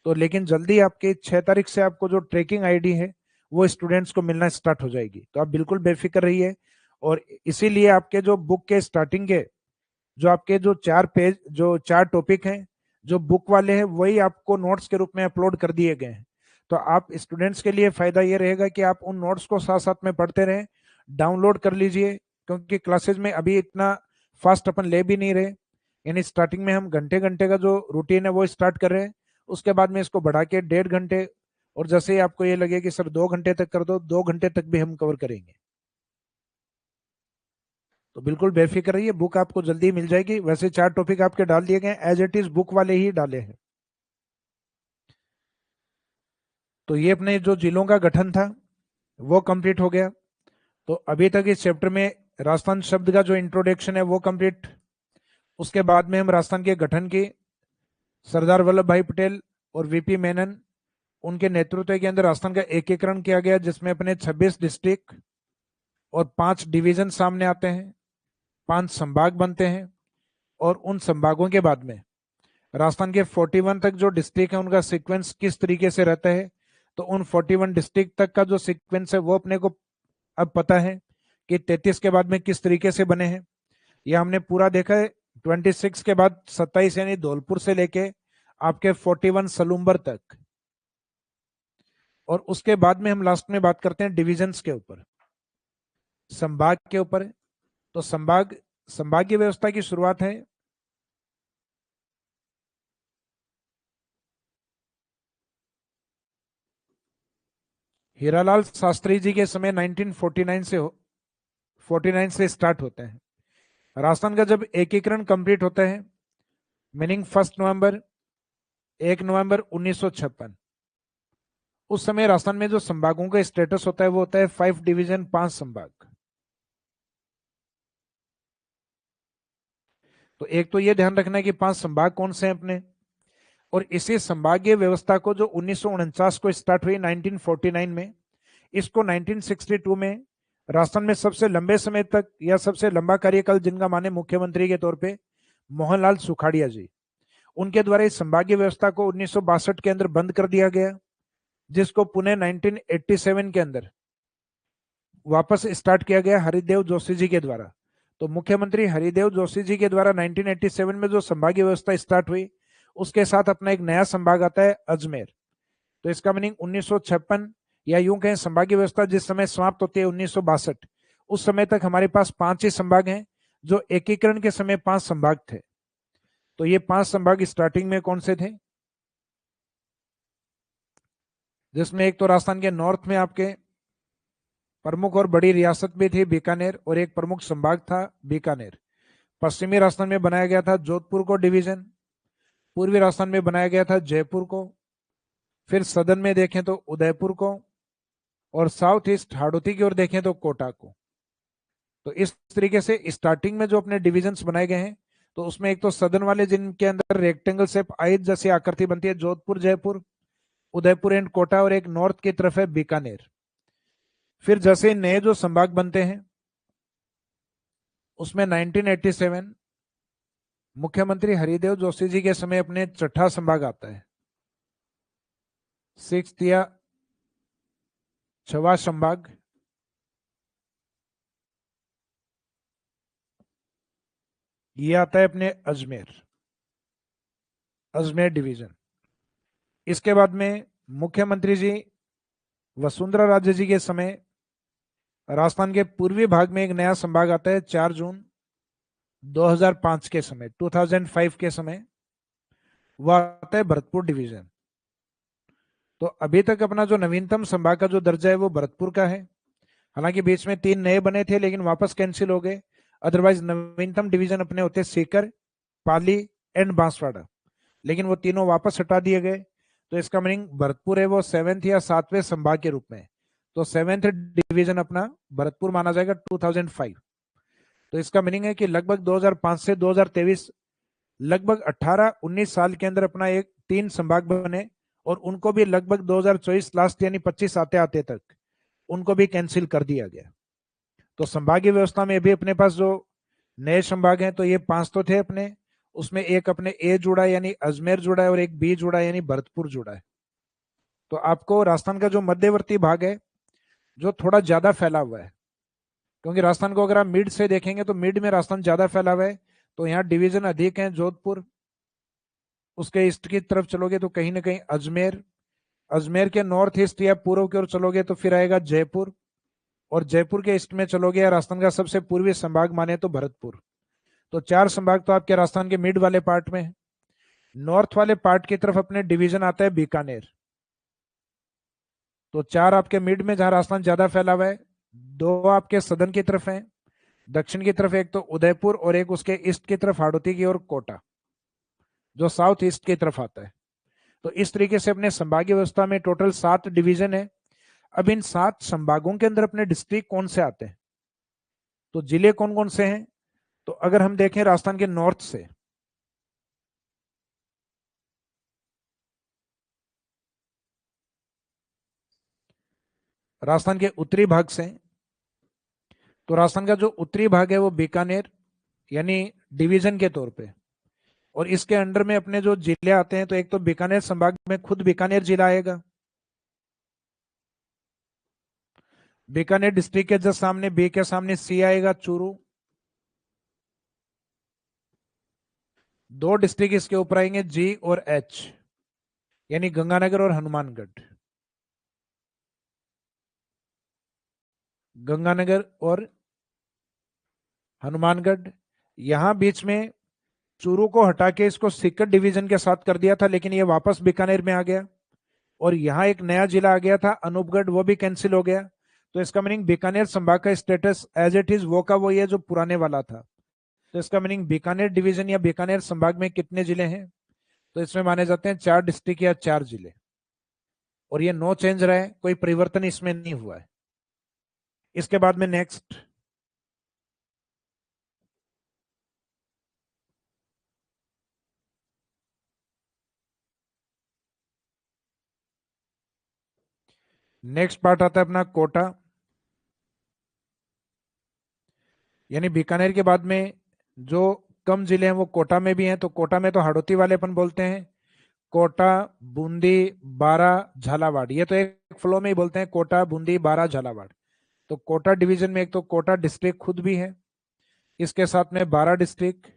तो लेकिन जल्दी आपके 6 तारीख से आपको जो ट्रैकिंग आईडी है वो स्टूडेंट्स को मिलना स्टार्ट हो जाएगी, तो आप बिल्कुल बेफिक्र रहिए। और इसीलिए आपके जो बुक के स्टार्टिंग के जो आपके जो 4 पेज, जो 4 टॉपिक हैं जो बुक वाले हैं, वही आपको नोट्स के रूप में अपलोड कर दिए गए हैं। तो आप स्टूडेंट्स के लिए फायदा ये रहेगा कि आप उन नोट्स को साथ साथ में पढ़ते रहें, डाउनलोड कर लीजिए, क्योंकि क्लासेज में अभी इतना फास्ट अपन ले भी नहीं रहे। यानी स्टार्टिंग में हम घंटे घंटे का जो रूटीन है वो स्टार्ट कर रहे हैं, उसके बाद में इसको बढ़ा के 1.5 घंटे, और जैसे ही आपको ये लगे कि सर 2 घंटे तक कर दो, 2 घंटे तक भी हम कवर करेंगे। तो बिल्कुल बेफिक्र रहिए, बुक आपको जल्दी मिल जाएगी। वैसे 4 टॉपिक आपके डाल दिए गए, एज इट इज बुक वाले ही डाले हैं। तो ये अपने जो जिलों का गठन था वो कंप्लीट हो गया। तो अभी तक इस चैप्टर में राजस्थान शब्द का जो इंट्रोडक्शन है वो कंप्लीट। उसके बाद में हम राजस्थान के गठन की, सरदार वल्लभ भाई पटेल और वीपी मेनन, उनके नेतृत्व के अंदर राजस्थान का एकीकरण किया गया, जिसमें अपने 26 डिस्ट्रिक्ट और 5 डिवीजन सामने आते हैं, 5 संभाग बनते हैं। और उन संभागों के बाद में राजस्थान के 41 तक जो डिस्ट्रिक्ट है उनका सीक्वेंस किस तरीके से रहता है, तो उन 41 डिस्ट्रिक्ट तक का जो सीक्वेंस है वो अपने को अब पता है कि 33 के बाद में किस तरीके से बने हैं। यह हमने पूरा देखा है। 26 के बाद 27 यानी धौलपुर से लेके आपके 41 सलूम्बर तक, और उसके बाद में हम लास्ट में बात करते हैं डिविजन्स के ऊपर, संभाग के ऊपर। तो संभागीय व्यवस्था की शुरुआत है हीरालाल शास्त्री जी के समय 1949 से स्टार्ट होते हैं। राजस्थान का जब एकीकरण कंप्लीट होता है, मीनिंग 1 नवंबर 1956, उस समय राजस्थान में जो संभागों का स्टेटस होता है वो होता है 5 डिवीजन, 5 संभाग। तो एक तो ये ध्यान रखना है कि 5 संभाग कौन से हैं अपने, और इसी संभागीय व्यवस्था को जो 1949 को स्टार्ट हुई 1949 में, इसको 1962 में राजस्थान में सबसे लंबे समय तक या सबसे लंबा कार्यकाल जिनका माने मुख्यमंत्री के तौर पे मोहनलाल सुखाड़िया जी, उनके द्वारा इस संभागीय व्यवस्था को 1962 के अंदर बंद कर दिया गया, जिसको पुणे 1987 के अंदर वापस स्टार्ट किया गया हरिदेव जोशी जी के द्वारा। तो मुख्यमंत्री हरिदेव जोशी जी के द्वारा 1987 में जो संभागीय व्यवस्था स्टार्ट हुई, उसके साथ अपना एक नया संभाग आता है अजमेर। तो इसका मीनिंग 1956 या यूं कहें संभागीय व्यवस्था जिस समय समाप्त होती है 1962, उस समय तक हमारे पास 5 ही संभाग हैं, जो एकीकरण के समय 5 संभाग थे। तो ये 5 संभाग स्टार्टिंग में कौन से थे, जिसमें एक तो राजस्थान के नॉर्थ में आपके प्रमुख और बड़ी रियासत भी थी बीकानेर, और एक प्रमुख संभाग था बीकानेर। पश्चिमी राजस्थान में बनाया गया था जोधपुर को डिवीजन, पूर्वी राजस्थान में बनाया गया था जयपुर को, फिर सदन में देखें तो उदयपुर को, और साउथ ईस्ट हाड़ौती की ओर देखें तो कोटा को। तो इस तरीके से स्टार्टिंग में जो अपने डिविजन्स बनाए गए हैं, तो उसमें एक तो सदन वाले जिनके अंदर रेक्टेंगल शेप आई जैसी आकृति बनती है, जोधपुर, जयपुर, उदयपुर एंड कोटा, और एक नॉर्थ की तरफ है बीकानेर। फिर जैसे नए जो संभाग बनते हैं, उसमें 1987 मुख्यमंत्री हरिदेव जोशी जी के समय अपने छठा संभाग आता है, 6th या 6वां संभाग। ये आता है अपने अजमेर डिवीजन। इसके बाद में मुख्यमंत्री जी वसुंधरा राजे जी के समय राजस्थान के पूर्वी भाग में एक नया संभाग आता है 4 जून 2005 के समय, 2005 के समय, वह आता है भरतपुर डिवीजन। तो अभी तक अपना जो नवीनतम संभाग का जो दर्जा है वो भरतपुर का है। हालांकि बीच में 3 नए बने थे लेकिन वापस कैंसिल हो गए। अदरवाइज नवीनतम डिवीजन अपने होते सीकर, पाली एंड बांसवाड़ा, लेकिन वो तीनों वापस हटा दिए गए। तो इसका मीनिंग भरतपुर है वो 7th या 7वें संभाग के रूप में, तो 7th डिवीजन अपना भरतपुर माना जाएगा 2005। तो इसका मीनिंग है कि लगभग 2005 से 2023 लगभग 18-19 साल के अंदर अपना एक 3 संभाग बने, और उनको भी लगभग 2024 लास्ट यानी 25 आते आते तक उनको भी कैंसिल कर दिया गया। तो संभागीय व्यवस्था में भी अपने पास जो नए संभाग हैं, तो ये 5 तो थे अपने, उसमें एक अपने ए जुड़ा यानी अजमेर जुड़ा है, और एक बी जुड़ा यानी भरतपुर जुड़ा है। तो आपको राजस्थान का जो मध्यवर्ती भाग है जो थोड़ा ज्यादा फैला हुआ है, क्योंकि राजस्थान को अगर आप मिड से देखेंगे तो मिड में राजस्थान ज्यादा फैला हुआ है, तो यहाँ डिवीजन अधिक है जोधपुर। उसके ईस्ट की तरफ चलोगे तो कहीं ना कहीं अजमेर, अजमेर के नॉर्थ ईस्ट या पूर्व की ओर चलोगे तो फिर आएगा जयपुर, और जयपुर के ईस्ट में चलोगे या राजस्थान का सबसे पूर्वी संभाग माने तो भरतपुर। तो 4 संभाग तो आपके राजस्थान के मिड वाले पार्ट में है। नॉर्थ वाले पार्ट की तरफ अपने डिवीजन आता है बीकानेर। तो 4 आपके मिड में जहां राजस्थान ज्यादा फैला हुआ है, 2 आपके सदन की तरफ है, दक्षिण की तरफ एक तो उदयपुर, और एक उसके ईस्ट की तरफ हाड़ौती की ओर कोटा, जो साउथ ईस्ट की तरफ आता है। तो इस तरीके से अपने संभागीय व्यवस्था में टोटल 7 डिवीजन है। अब इन 7 संभागों के अंदर अपने डिस्ट्रिक्ट कौन से आते हैं, तो जिले कौन कौन से हैं, तो अगर हम देखें राजस्थान के नॉर्थ से, राजस्थान के उत्तरी भाग से, तो राजस्थान का जो उत्तरी भाग है वो बीकानेर यानी डिवीजन के तौर पे, और इसके अंडर में अपने जो जिले आते हैं, तो एक तो बीकानेर संभाग में खुद बीकानेर जिला आएगा, बीकानेर डिस्ट्रिक्ट के जस्ट सामने बी के सामने सी आएगा, चूरू। दो डिस्ट्रिक्ट इसके ऊपर आएंगे जी और एच, यानी गंगानगर और हनुमानगढ़। गंगानगर और हनुमानगढ़। यहां बीच में चूरू को हटा के इसको सीकर डिवीजन के साथ कर दिया था, लेकिन ये वापस बीकानेर में आ गया। और यहाँ एक नया जिला आ गया था अनूपगढ़, वो भी कैंसिल हो गया। तो इसका मीनिंग बीकानेर संभाग का स्टेटस एज इट इज वो का वो है जो पुराने वाला था। तो इसका मीनिंग बीकानेर डिवीजन या बीकानेर संभाग में कितने जिले हैं? तो इसमें माने जाते हैं 4 डिस्ट्रिक्ट या 4 जिले। और ये नो चेंज रहा है, कोई परिवर्तन इसमें नहीं हुआ है। इसके बाद में नेक्स्ट, नेक्स्ट पार्ट आता है अपना कोटा। यानी बीकानेर के बाद में जो कम जिले हैं वो कोटा में भी हैं। तो कोटा में तो हाड़ौती वाले अपन बोलते हैं, कोटा, बूंदी, बारा, झालावाड़। ये तो एक फ्लो में ही बोलते हैं, कोटा, बूंदी, बारा, झालावाड़। तो कोटा डिवीजन में एक तो कोटा डिस्ट्रिक्ट खुद भी है, इसके साथ में बारा डिस्ट्रिक्ट,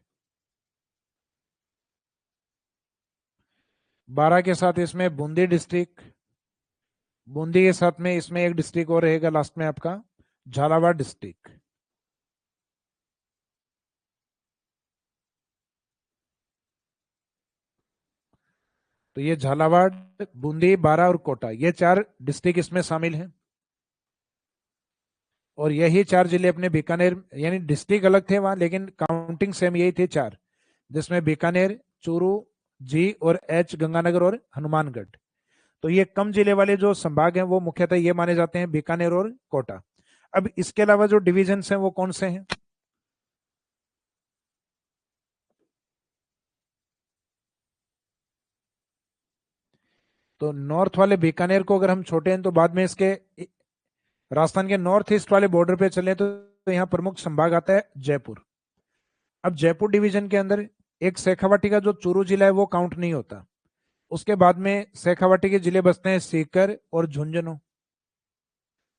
बारा के साथ इसमें बूंदी डिस्ट्रिक्ट, बूंदी के साथ में इसमें एक डिस्ट्रिक्ट और रहेगा लास्ट में आपका झालावाड़ डिस्ट्रिक्ट। तो ये झालावाड़, बूंदी, बारा और कोटा, ये 4 डिस्ट्रिक्ट इसमें शामिल हैं। और यही 4 जिले अपने बीकानेर, यानी डिस्ट्रिक्ट अलग थे वहां, लेकिन काउंटिंग सेम यही थे 4, जिसमें बीकानेर, चूरू, जी और एच, गंगानगर और हनुमानगढ़। तो ये कम जिले वाले जो संभाग हैं वो मुख्यतः ये माने जाते हैं बीकानेर और कोटा। अब इसके अलावा जो डिविजन हैं वो कौन से हैं? तो नॉर्थ वाले बीकानेर को अगर हम छोटे हैं तो बाद में इसके राजस्थान के नॉर्थ ईस्ट वाले बॉर्डर पे चले तो यहाँ प्रमुख संभाग आता है जयपुर। अब जयपुर डिवीजन के अंदर एक शेखावाटी का जो चूरू जिला है वो काउंट नहीं होता। उसके बाद में शेखावाटी के जिले बसते हैं सीकर और झुंझुनू।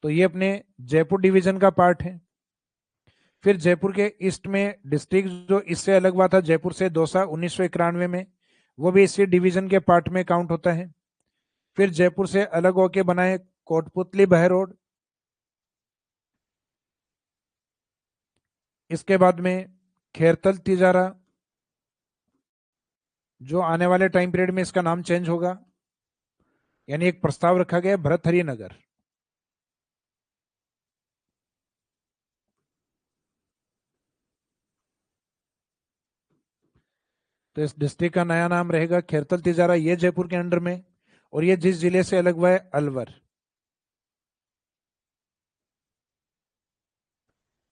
तो ये अपने जयपुर डिवीजन का पार्ट है। फिर जयपुर के ईस्ट में डिस्ट्रिक्ट जो इससे अलग हुआ था जयपुर से दौसा 1991 में, वो भी इसी डिवीजन के पार्ट में काउंट होता है। फिर जयपुर से अलग होके बना है कोटपुतली बहरोड। इसके बाद में खेरतल तिजारा, जो आने वाले टाइम पीरियड में इसका नाम चेंज होगा, यानी एक प्रस्ताव रखा गया भरथरी नगर। तो इस डिस्ट्रिक्ट का नया नाम रहेगा खेरतल तिजारा, ये जयपुर के अंडर में। और ये जिस जिले से अलग हुआ है अलवर,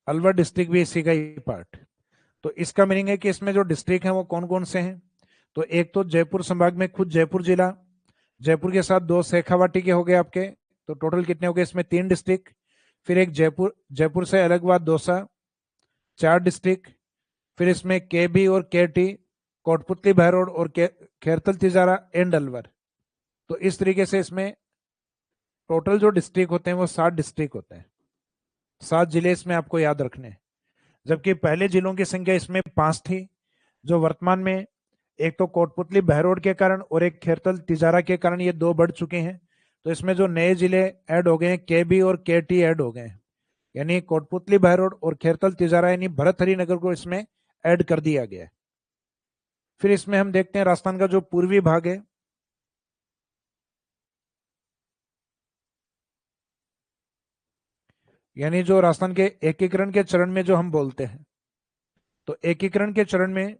अलवर डिस्ट्रिक्ट भी इसी का ही पार्ट। तो इसका मीनिंग है कि इसमें जो डिस्ट्रिक्ट हैं वो कौन कौन से हैं? तो एक तो जयपुर संभाग में खुद जयपुर जिला, जयपुर के साथ 2 शेखावाटी के हो गए आपके, तो टोटल कितने हो गए इसमें 3 डिस्ट्रिक्ट। फिर एक जयपुर, जयपुर से अलग हुआ दौसा, 4 डिस्ट्रिक्ट। फिर इसमें के बी और के टी, कोटपुतली बहरोड और खेरतल तिजारा एंड अलवर। तो इस तरीके से इसमें टोटल जो डिस्ट्रिक्ट होते हैं वो 7 डिस्ट्रिक्ट होते हैं। 7 जिले इसमें आपको याद रखने हैं। जबकि पहले जिलों की संख्या इसमें 5 थी, जो वर्तमान में एक तो कोटपुतली बहरोड के कारण और एक खेरतल तिजारा के कारण ये 2 बढ़ चुके हैं। तो इसमें जो नए जिले ऐड हो गए हैं के बी और के टी ऐड हो गए हैं, यानी कोटपुतली बहरोड और खेरतल तिजारा यानी भरथरी नगर को इसमें ऐड कर दिया गया है। फिर इसमें हम देखते हैं राजस्थान का जो पूर्वी भाग है, यानी जो राजस्थान के एकीकरण के चरण में जो हम बोलते हैं, तो एकीकरण के चरण में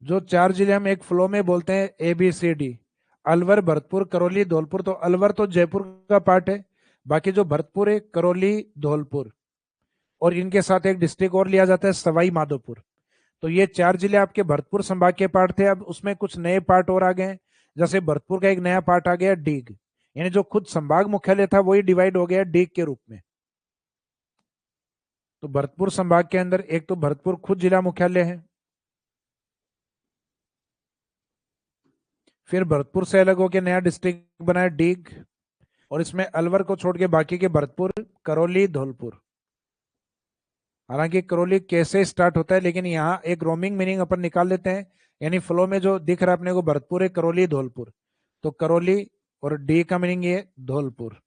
जो 4 जिले हम एक फ्लो में बोलते हैं A B C D, Alwar, Bharatpur, Karauli, Dholpur. तो अलवर तो जयपुर का पार्ट है, बाकी जो भरतपुर है, करौली, धौलपुर और इनके साथ एक डिस्ट्रिक्ट और लिया जाता है सवाई माधोपुर। तो ये 4 जिले आपके भरतपुर संभाग के पार्ट थे। अब उसमें कुछ नए पार्ट और आ गए हैं, जैसे भरतपुर का एक नया पार्ट आ गया डीग, यानी जो खुद संभाग मुख्यालय था वही डिवाइड हो गया डीग के रूप में। तो भरतपुर संभाग के अंदर एक तो भरतपुर खुद जिला मुख्यालय है, फिर भरतपुर से अलग होकर नया डिस्ट्रिक्ट बना है डीग, और इसमें अलवर को छोड़ के बाकी के भरतपुर, करौली, धौलपुर। हालांकि करौली कैसे स्टार्ट होता है, लेकिन यहाँ एक रोमिंग मीनिंग अपन निकाल लेते हैं, यानी फ्लो में जो दिख रहा है अपने को भरतपुर है, करौली, धौलपुर। तो करौली और डी का मीनिंग ये धौलपुर।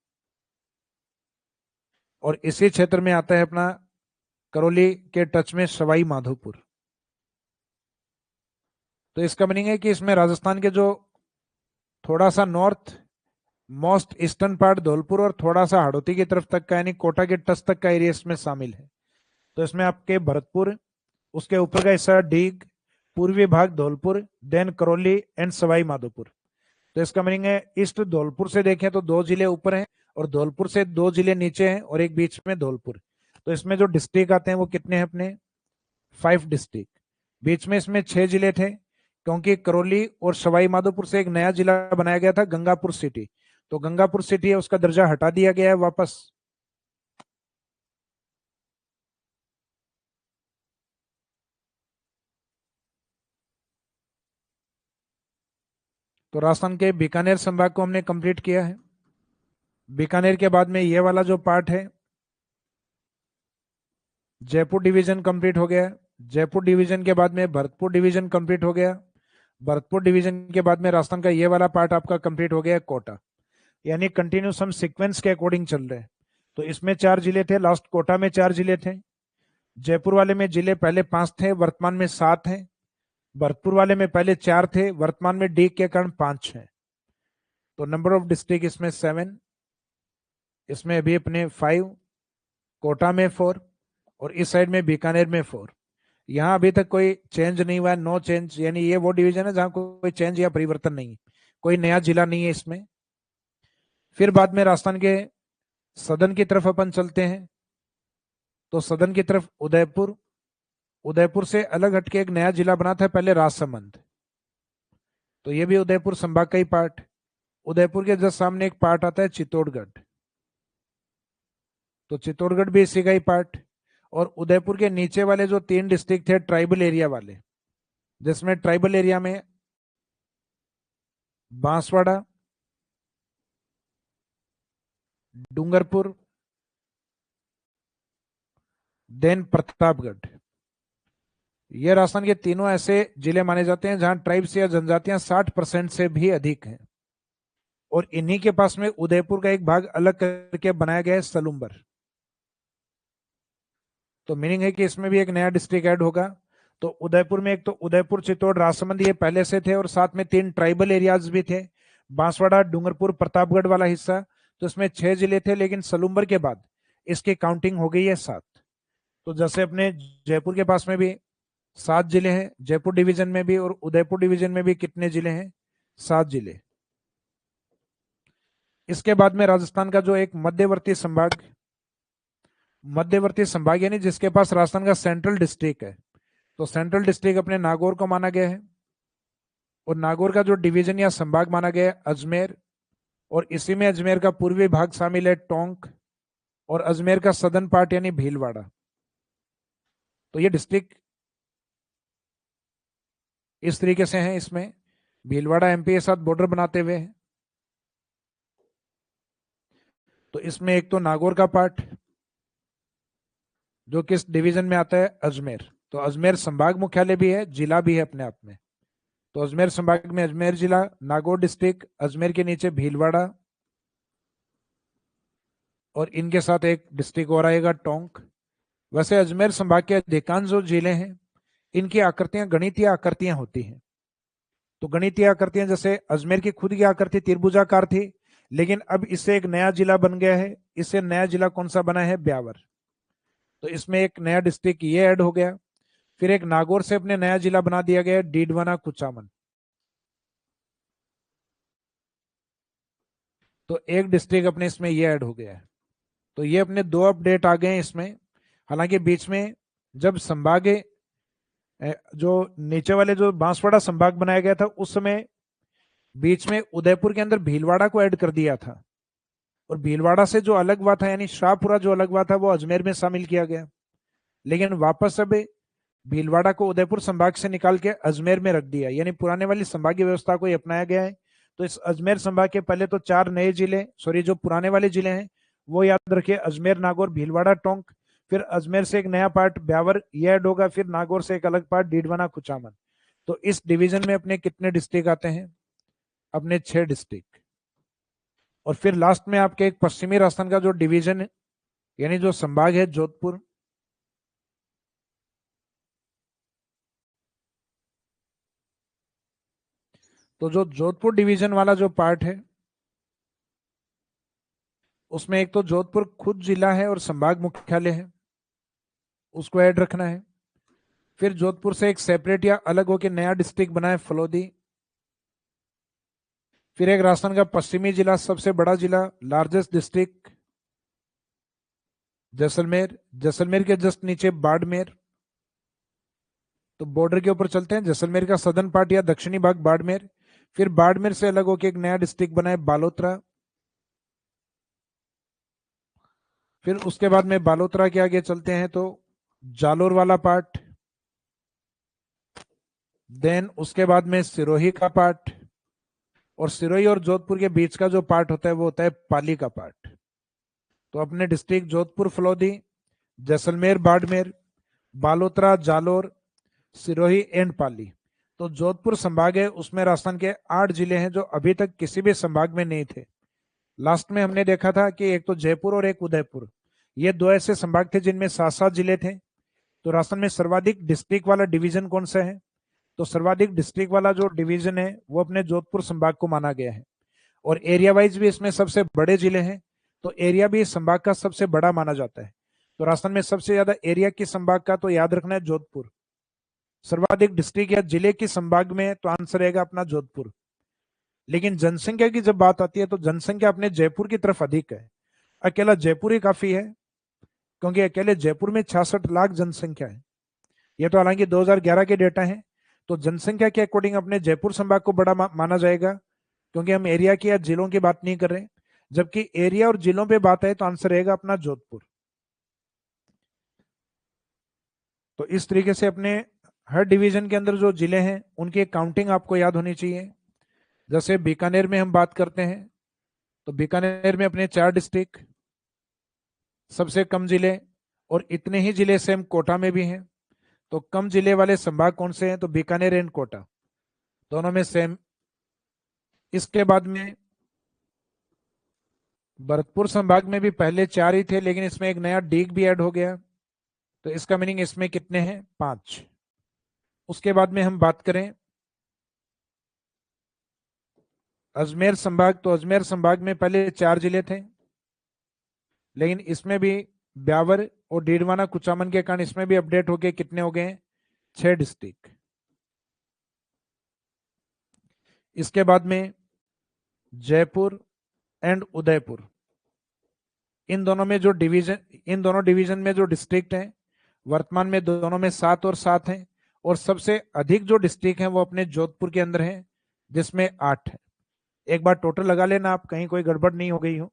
और इसी क्षेत्र में आता है अपना करौली के टच में सवाई माधोपुर। तो इसका मीनिंग है कि इसमें राजस्थान के जो थोड़ा सा north most eastern part Dholpur और थोड़ा सा हाड़ौती की तरफ तक का यानी कोटा के टच तक का एरिया इसमें शामिल है। तो इसमें आपके भरतपुर, उसके ऊपर का हिस्सा डीग, पूर्वी भाग धौलपुर, देन करौली एंड सवाई माधोपुर। तो इसका मीनिंग है ईस्ट धौलपुर से देखें तो 2 जिले ऊपर हैं और धौलपुर से 2 जिले नीचे हैं और एक बीच में धौलपुर। तो इसमें जो डिस्ट्रिक्ट आते हैं वो कितने हैं अपने 5 डिस्ट्रिक्ट। बीच में इसमें 6 जिले थे क्योंकि करौली और सवाई माधोपुर से एक नया जिला बनाया गया था गंगापुर सिटी। तो गंगापुर सिटी है उसका दर्जा हटा दिया गया है वापस। तो राजस्थान के बीकानेर संभाग को हमने कंप्लीट किया है। बीकानेर के बाद में ये वाला जो पार्ट है जयपुर डिवीजन कंप्लीट हो गया। जयपुर डिवीजन के बाद में भरतपुर डिवीजन कंप्लीट हो गया। भरतपुर डिवीजन के बाद में राजस्थान का ये वाला पार्ट आपका कंप्लीट हो गया कोटा। यानी कंटिन्यूस हम सीक्वेंस के अकॉर्डिंग चल रहे हैं। तो इसमें 4 जिले थे, लास्ट कोटा में 4 जिले थे। जयपुर वाले में जिले पहले 5 थे, वर्तमान में 7 हैं। भरतपुर वाले में पहले 4 थे, वर्तमान में डी के कारण 5 हैं। तो नंबर ऑफ डिस्ट्रिक्ट इसमें 7, इसमें अभी अपने 5, कोटा में 4 और इस साइड में बीकानेर में 4। यहाँ अभी तक कोई चेंज नहीं हुआ है, नो चेंज। यानी ये वो डिवीजन है जहां कोई चेंज या परिवर्तन नहीं है, कोई नया जिला नहीं है इसमें। फिर बाद में राजस्थान के सदन की तरफ अपन चलते हैं। तो सदन की तरफ उदयपुर, उदयपुर से अलग हटके एक नया जिला बना था पहले राजसमंद। तो ये भी उदयपुर संभाग का ही पार्ट। उदयपुर के जस्ट सामने एक पार्ट आता है चित्तौड़गढ़, तो चित्तौड़गढ़ भी इसी का ही पार्ट। और उदयपुर के नीचे वाले जो 3 डिस्ट्रिक्ट थे ट्राइबल एरिया वाले, जिसमें ट्राइबल एरिया में बांसवाड़ा, डूंगरपुर, देन प्रतापगढ़। ये राजस्थान के तीनों ऐसे जिले माने जाते हैं जहां ट्राइब्स या जनजातियां 60% से भी अधिक हैं। और इन्हीं के पास में उदयपुर का एक भाग अलग करके बनाया गया है सलूम्बर। तो मीनिंग है कि इसमें भी एक नया डिस्ट्रिक्ट ऐड होगा। तो उदयपुर में एक तो उदयपुर, चित्तौड़, राजसमंद ये पहले से थे और साथ में 3 ट्राइबल एरियाज भी थे, बांसवाड़ा, डूंगरपुर, प्रतापगढ़ वाला हिस्सा। तो इसमें 6 जिले थे, लेकिन सलूम्बर के बाद इसकी काउंटिंग हो गई है 7। तो जैसे अपने जयपुर के पास में भी 7 जिले हैं, जयपुर डिवीजन में भी और उदयपुर डिवीजन में भी कितने जिले हैं? 7 जिले। इसके बाद में राजस्थान का जो एक मध्यवर्ती संभाग यानी जिसके पास राजस्थान का सेंट्रल डिस्ट्रिक्ट है, तो सेंट्रल डिस्ट्रिक्ट अपने नागौर को माना गया है। और नागौर का जो डिवीजन या संभाग माना गया है अजमेर, और इसी में अजमेर का पूर्वी भाग शामिल है टोंक, और अजमेर का सदर्न पार्ट यानी भीलवाड़ा। तो ये डिस्ट्रिक्ट इस तरीके से हैं। इसमें भीलवाड़ा एमपी के साथ बॉर्डर बनाते हुए है। तो इसमें एक तो नागौर का पार्ट जो किस डिवीजन में आता है? अजमेर। तो अजमेर संभाग मुख्यालय भी है, जिला भी है अपने आप में। तो अजमेर संभाग में अजमेर जिला, नागौर डिस्ट्रिक्ट, अजमेर के नीचे भीलवाड़ा, और इनके साथ एक डिस्ट्रिक्ट और आएगा टोंक। वैसे अजमेर संभाग के अधिकांश जो जिले हैं इनकी आकृतियां गणितीय आकृतियां होती हैं। तो गणितीय आकृतियां जैसे अजमेर की खुद की आकृति त्रिभुजाकार थी, लेकिन अब इससे एक नया जिला बन गया है। इससे नया जिला कौन सा बना है? ब्यावर। तो इसमें एक नया डिस्ट्रिक्ट ये ऐड हो गया। फिर एक नागौर से अपने नया जिला बना दिया गया डीडवाना कुचामन। तो एक डिस्ट्रिक्ट अपने इसमें ये ऐड हो गया है। तो ये अपने 2 अपडेट आ गए हैं इसमें। हालांकि बीच में जब संभाग जो नीचे वाले जो बांसवाड़ा संभाग बनाया गया था उस समय बीच में उदयपुर के अंदर भीलवाड़ा को ऐड कर दिया था, और भीलवाड़ा से जो अलग हुआ था यानी शाहपुरा जो अलग हुआ था वो अजमेर में शामिल किया गया। लेकिन वापस अब भीलवाड़ा को उदयपुर संभाग से निकाल के अजमेर में रख दिया, यानी पुराने वाली संभागीय व्यवस्था को ही अपनाया गया है। तो इस अजमेर संभाग के पहले तो 4 नए जिले, सॉरी जो पुराने वाले जिले हैं वो याद रखिए, अजमेर, नागौर, भीलवाड़ा, टोंक। फिर अजमेर से एक नया पार्ट ब्यावर ये ऐड होगा, फिर नागौर से एक अलग पार्ट डीडवाना, कुचामन। तो इस डिवीजन में अपने कितने डिस्ट्रिक्ट आते हैं? अपने 6 डिस्ट्रिक्ट। और फिर लास्ट में आपके एक पश्चिमी राजस्थान का जो डिवीजन यानी जो संभाग है जोधपुर। तो जो जोधपुर डिवीजन वाला जो पार्ट है उसमें एक तो जोधपुर खुद जिला है और संभाग मुख्यालय है, उसको ऐड रखना है। फिर जोधपुर से एक सेपरेट या अलग होकर नया डिस्ट्रिक्ट बना है फलोदी। फिर एक राजस्थान का पश्चिमी जिला, सबसे बड़ा जिला, लार्जेस्ट डिस्ट्रिक्ट जैसलमेर। जैसलमेर के जस्ट नीचे बाड़मेर। तो बॉर्डर के ऊपर चलते हैं, जैसलमेर का सदर्न पार्ट या दक्षिणी भाग बाड़मेर। फिर बाड़मेर से अलग होकर एक नया डिस्ट्रिक्ट बना है बालोतरा। फिर उसके बाद में बालोतरा के आगे चलते हैं तो जालोर वाला पार्ट, देन उसके बाद में सिरोही का पार्ट, और सिरोही और जोधपुर के बीच का जो पार्ट होता है वो होता है पाली का पार्ट। तो अपने डिस्ट्रिक्ट जोधपुर, फलौदी, जैसलमेर, बाड़मेर, बालोतरा, जालोर, सिरोही एंड पाली। तो जोधपुर संभाग है, उसमें राजस्थान के 8 जिले हैं जो अभी तक किसी भी संभाग में नहीं थे। लास्ट में हमने देखा था कि एक तो जयपुर और एक उदयपुर, ये 2 ऐसे संभाग थे जिनमें 7-7 जिले थे। तो राजस्थान में सर्वाधिक डिस्ट्रिक्ट वाला डिवीजन कौन सा है? तो सर्वाधिक डिस्ट्रिक्ट वाला जो डिवीजन है वो अपने जोधपुर संभाग को माना गया है। और एरिया वाइज भी इसमें सबसे बड़े जिले हैं, तो एरिया भी इस संभाग का सबसे बड़ा माना जाता है। तो राजस्थान में सबसे ज्यादा एरिया किस संभाग का? तो याद रखना है जोधपुर। सर्वाधिक डिस्ट्रिक्ट या जिले की संभाग में तो आंसर रहेगा अपना जोधपुर। लेकिन जनसंख्या की जब बात आती है तो जनसंख्या अपने जयपुर की तरफ अधिक है। अकेला जयपुर ही काफी है, क्योंकि अकेले जयपुर में 66 लाख जनसंख्या है। ये तो हालांकि 2011 के डेटा है। तो जनसंख्या के अकॉर्डिंग अपने जयपुर संभाग को बड़ा माना जाएगा, क्योंकि हम एरिया की या जिलों की बात नहीं कर रहे। जबकि एरिया और जिलों पे बात है तो आंसर रहेगा अपना जोधपुर। तो इस तरीके से अपने हर डिवीजन के अंदर जो जिले हैं उनकी काउंटिंग आपको याद होनी चाहिए। जैसे बीकानेर में हम बात करते हैं तो बीकानेर में अपने 4 डिस्ट्रिक्ट, सबसे कम जिले, और इतने ही जिले सेम कोटा में भी हैं। तो कम जिले वाले संभाग कौन से हैं? तो बीकानेर एंड कोटा, दोनों में सेम। इसके बाद में भरतपुर संभाग में भी पहले 4 ही थे, लेकिन इसमें एक नया डीग भी ऐड हो गया। तो इसका मीनिंग इसमें कितने हैं? 5। उसके बाद में हम बात करें अजमेर संभाग, तो अजमेर संभाग में पहले 4 जिले थे, लेकिन इसमें भी ब्यावर और डीडवाना, कुचामन के कारण इसमें भी अपडेट हो गए, कितने हो गए? 6 डिस्ट्रिक्ट। इसके बाद में जयपुर एंड उदयपुर, इन दोनों डिवीजन में जो डिस्ट्रिक्ट हैं वर्तमान में दोनों में 7 और 7 हैं। और सबसे अधिक जो डिस्ट्रिक्ट हैं वो अपने जोधपुर के अंदर हैं, जिसमें 8 है। एक बार टोटल लगा लेना आप, कहीं कोई गड़बड़ नहीं हो गई हो।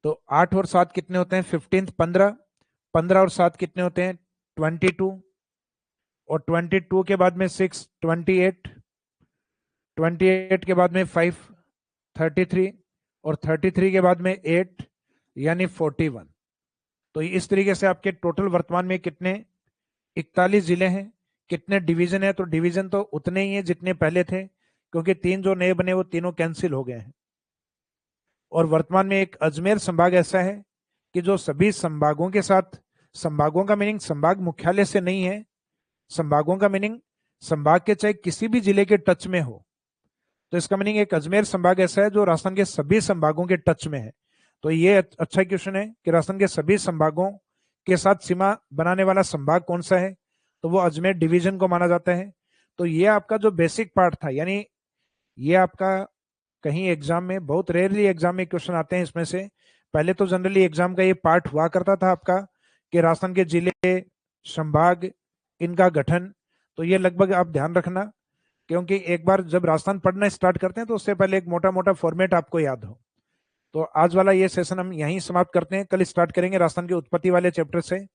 तो 8 और 7 कितने होते हैं? 15, 15। 15 और 7 कितने होते हैं? 22। और 22 के बाद में 6, 28। 28 के बाद में 5, 33। और 33 के बाद में 8, यानी 41। तो इस तरीके से आपके टोटल वर्तमान में कितने? 41 जिले हैं। कितने डिवीजन है? तो डिवीजन तो उतने ही हैं जितने पहले थे, क्योंकि 3 जो नए बने वो तीनों कैंसिल हो गए हैं। और वर्तमान में एक अजमेर संभाग ऐसा है कि जो सभी संभागों के साथ, संभागों का मीनिंग संभाग मुख्यालय से नहीं है, संभागों का मीनिंग संभाग के चाहे किसी भी जिले के टच में हो। तो इसका मीनिंग एक अजमेर संभाग ऐसा है जो राजस्थान के सभी संभागों के टच में है। तो ये अच्छा क्वेश्चन है कि राजस्थान के सभी संभागों के साथ सीमा बनाने वाला संभाग कौन सा है? तो वो अजमेर डिवीजन को माना जाता है। तो ये आपका जो बेसिक पार्ट था, यानी ये आपका कहीं एग्जाम में, बहुत रेयरली एग्जाम में क्वेश्चन आते हैं इसमें से। पहले तो जनरली एग्जाम का ये पार्ट हुआ करता था आपका कि राजस्थान के जिले, संभाग, इनका गठन। तो ये लगभग आप ध्यान रखना, क्योंकि एक बार जब राजस्थान पढ़ना स्टार्ट करते हैं तो उससे पहले एक मोटा मोटा फॉर्मेट आपको याद हो। तो आज वाला ये सेशन हम यहीं समाप्त करते हैं, कल स्टार्ट करेंगे राजस्थान के उत्पत्ति वाले चैप्टर से।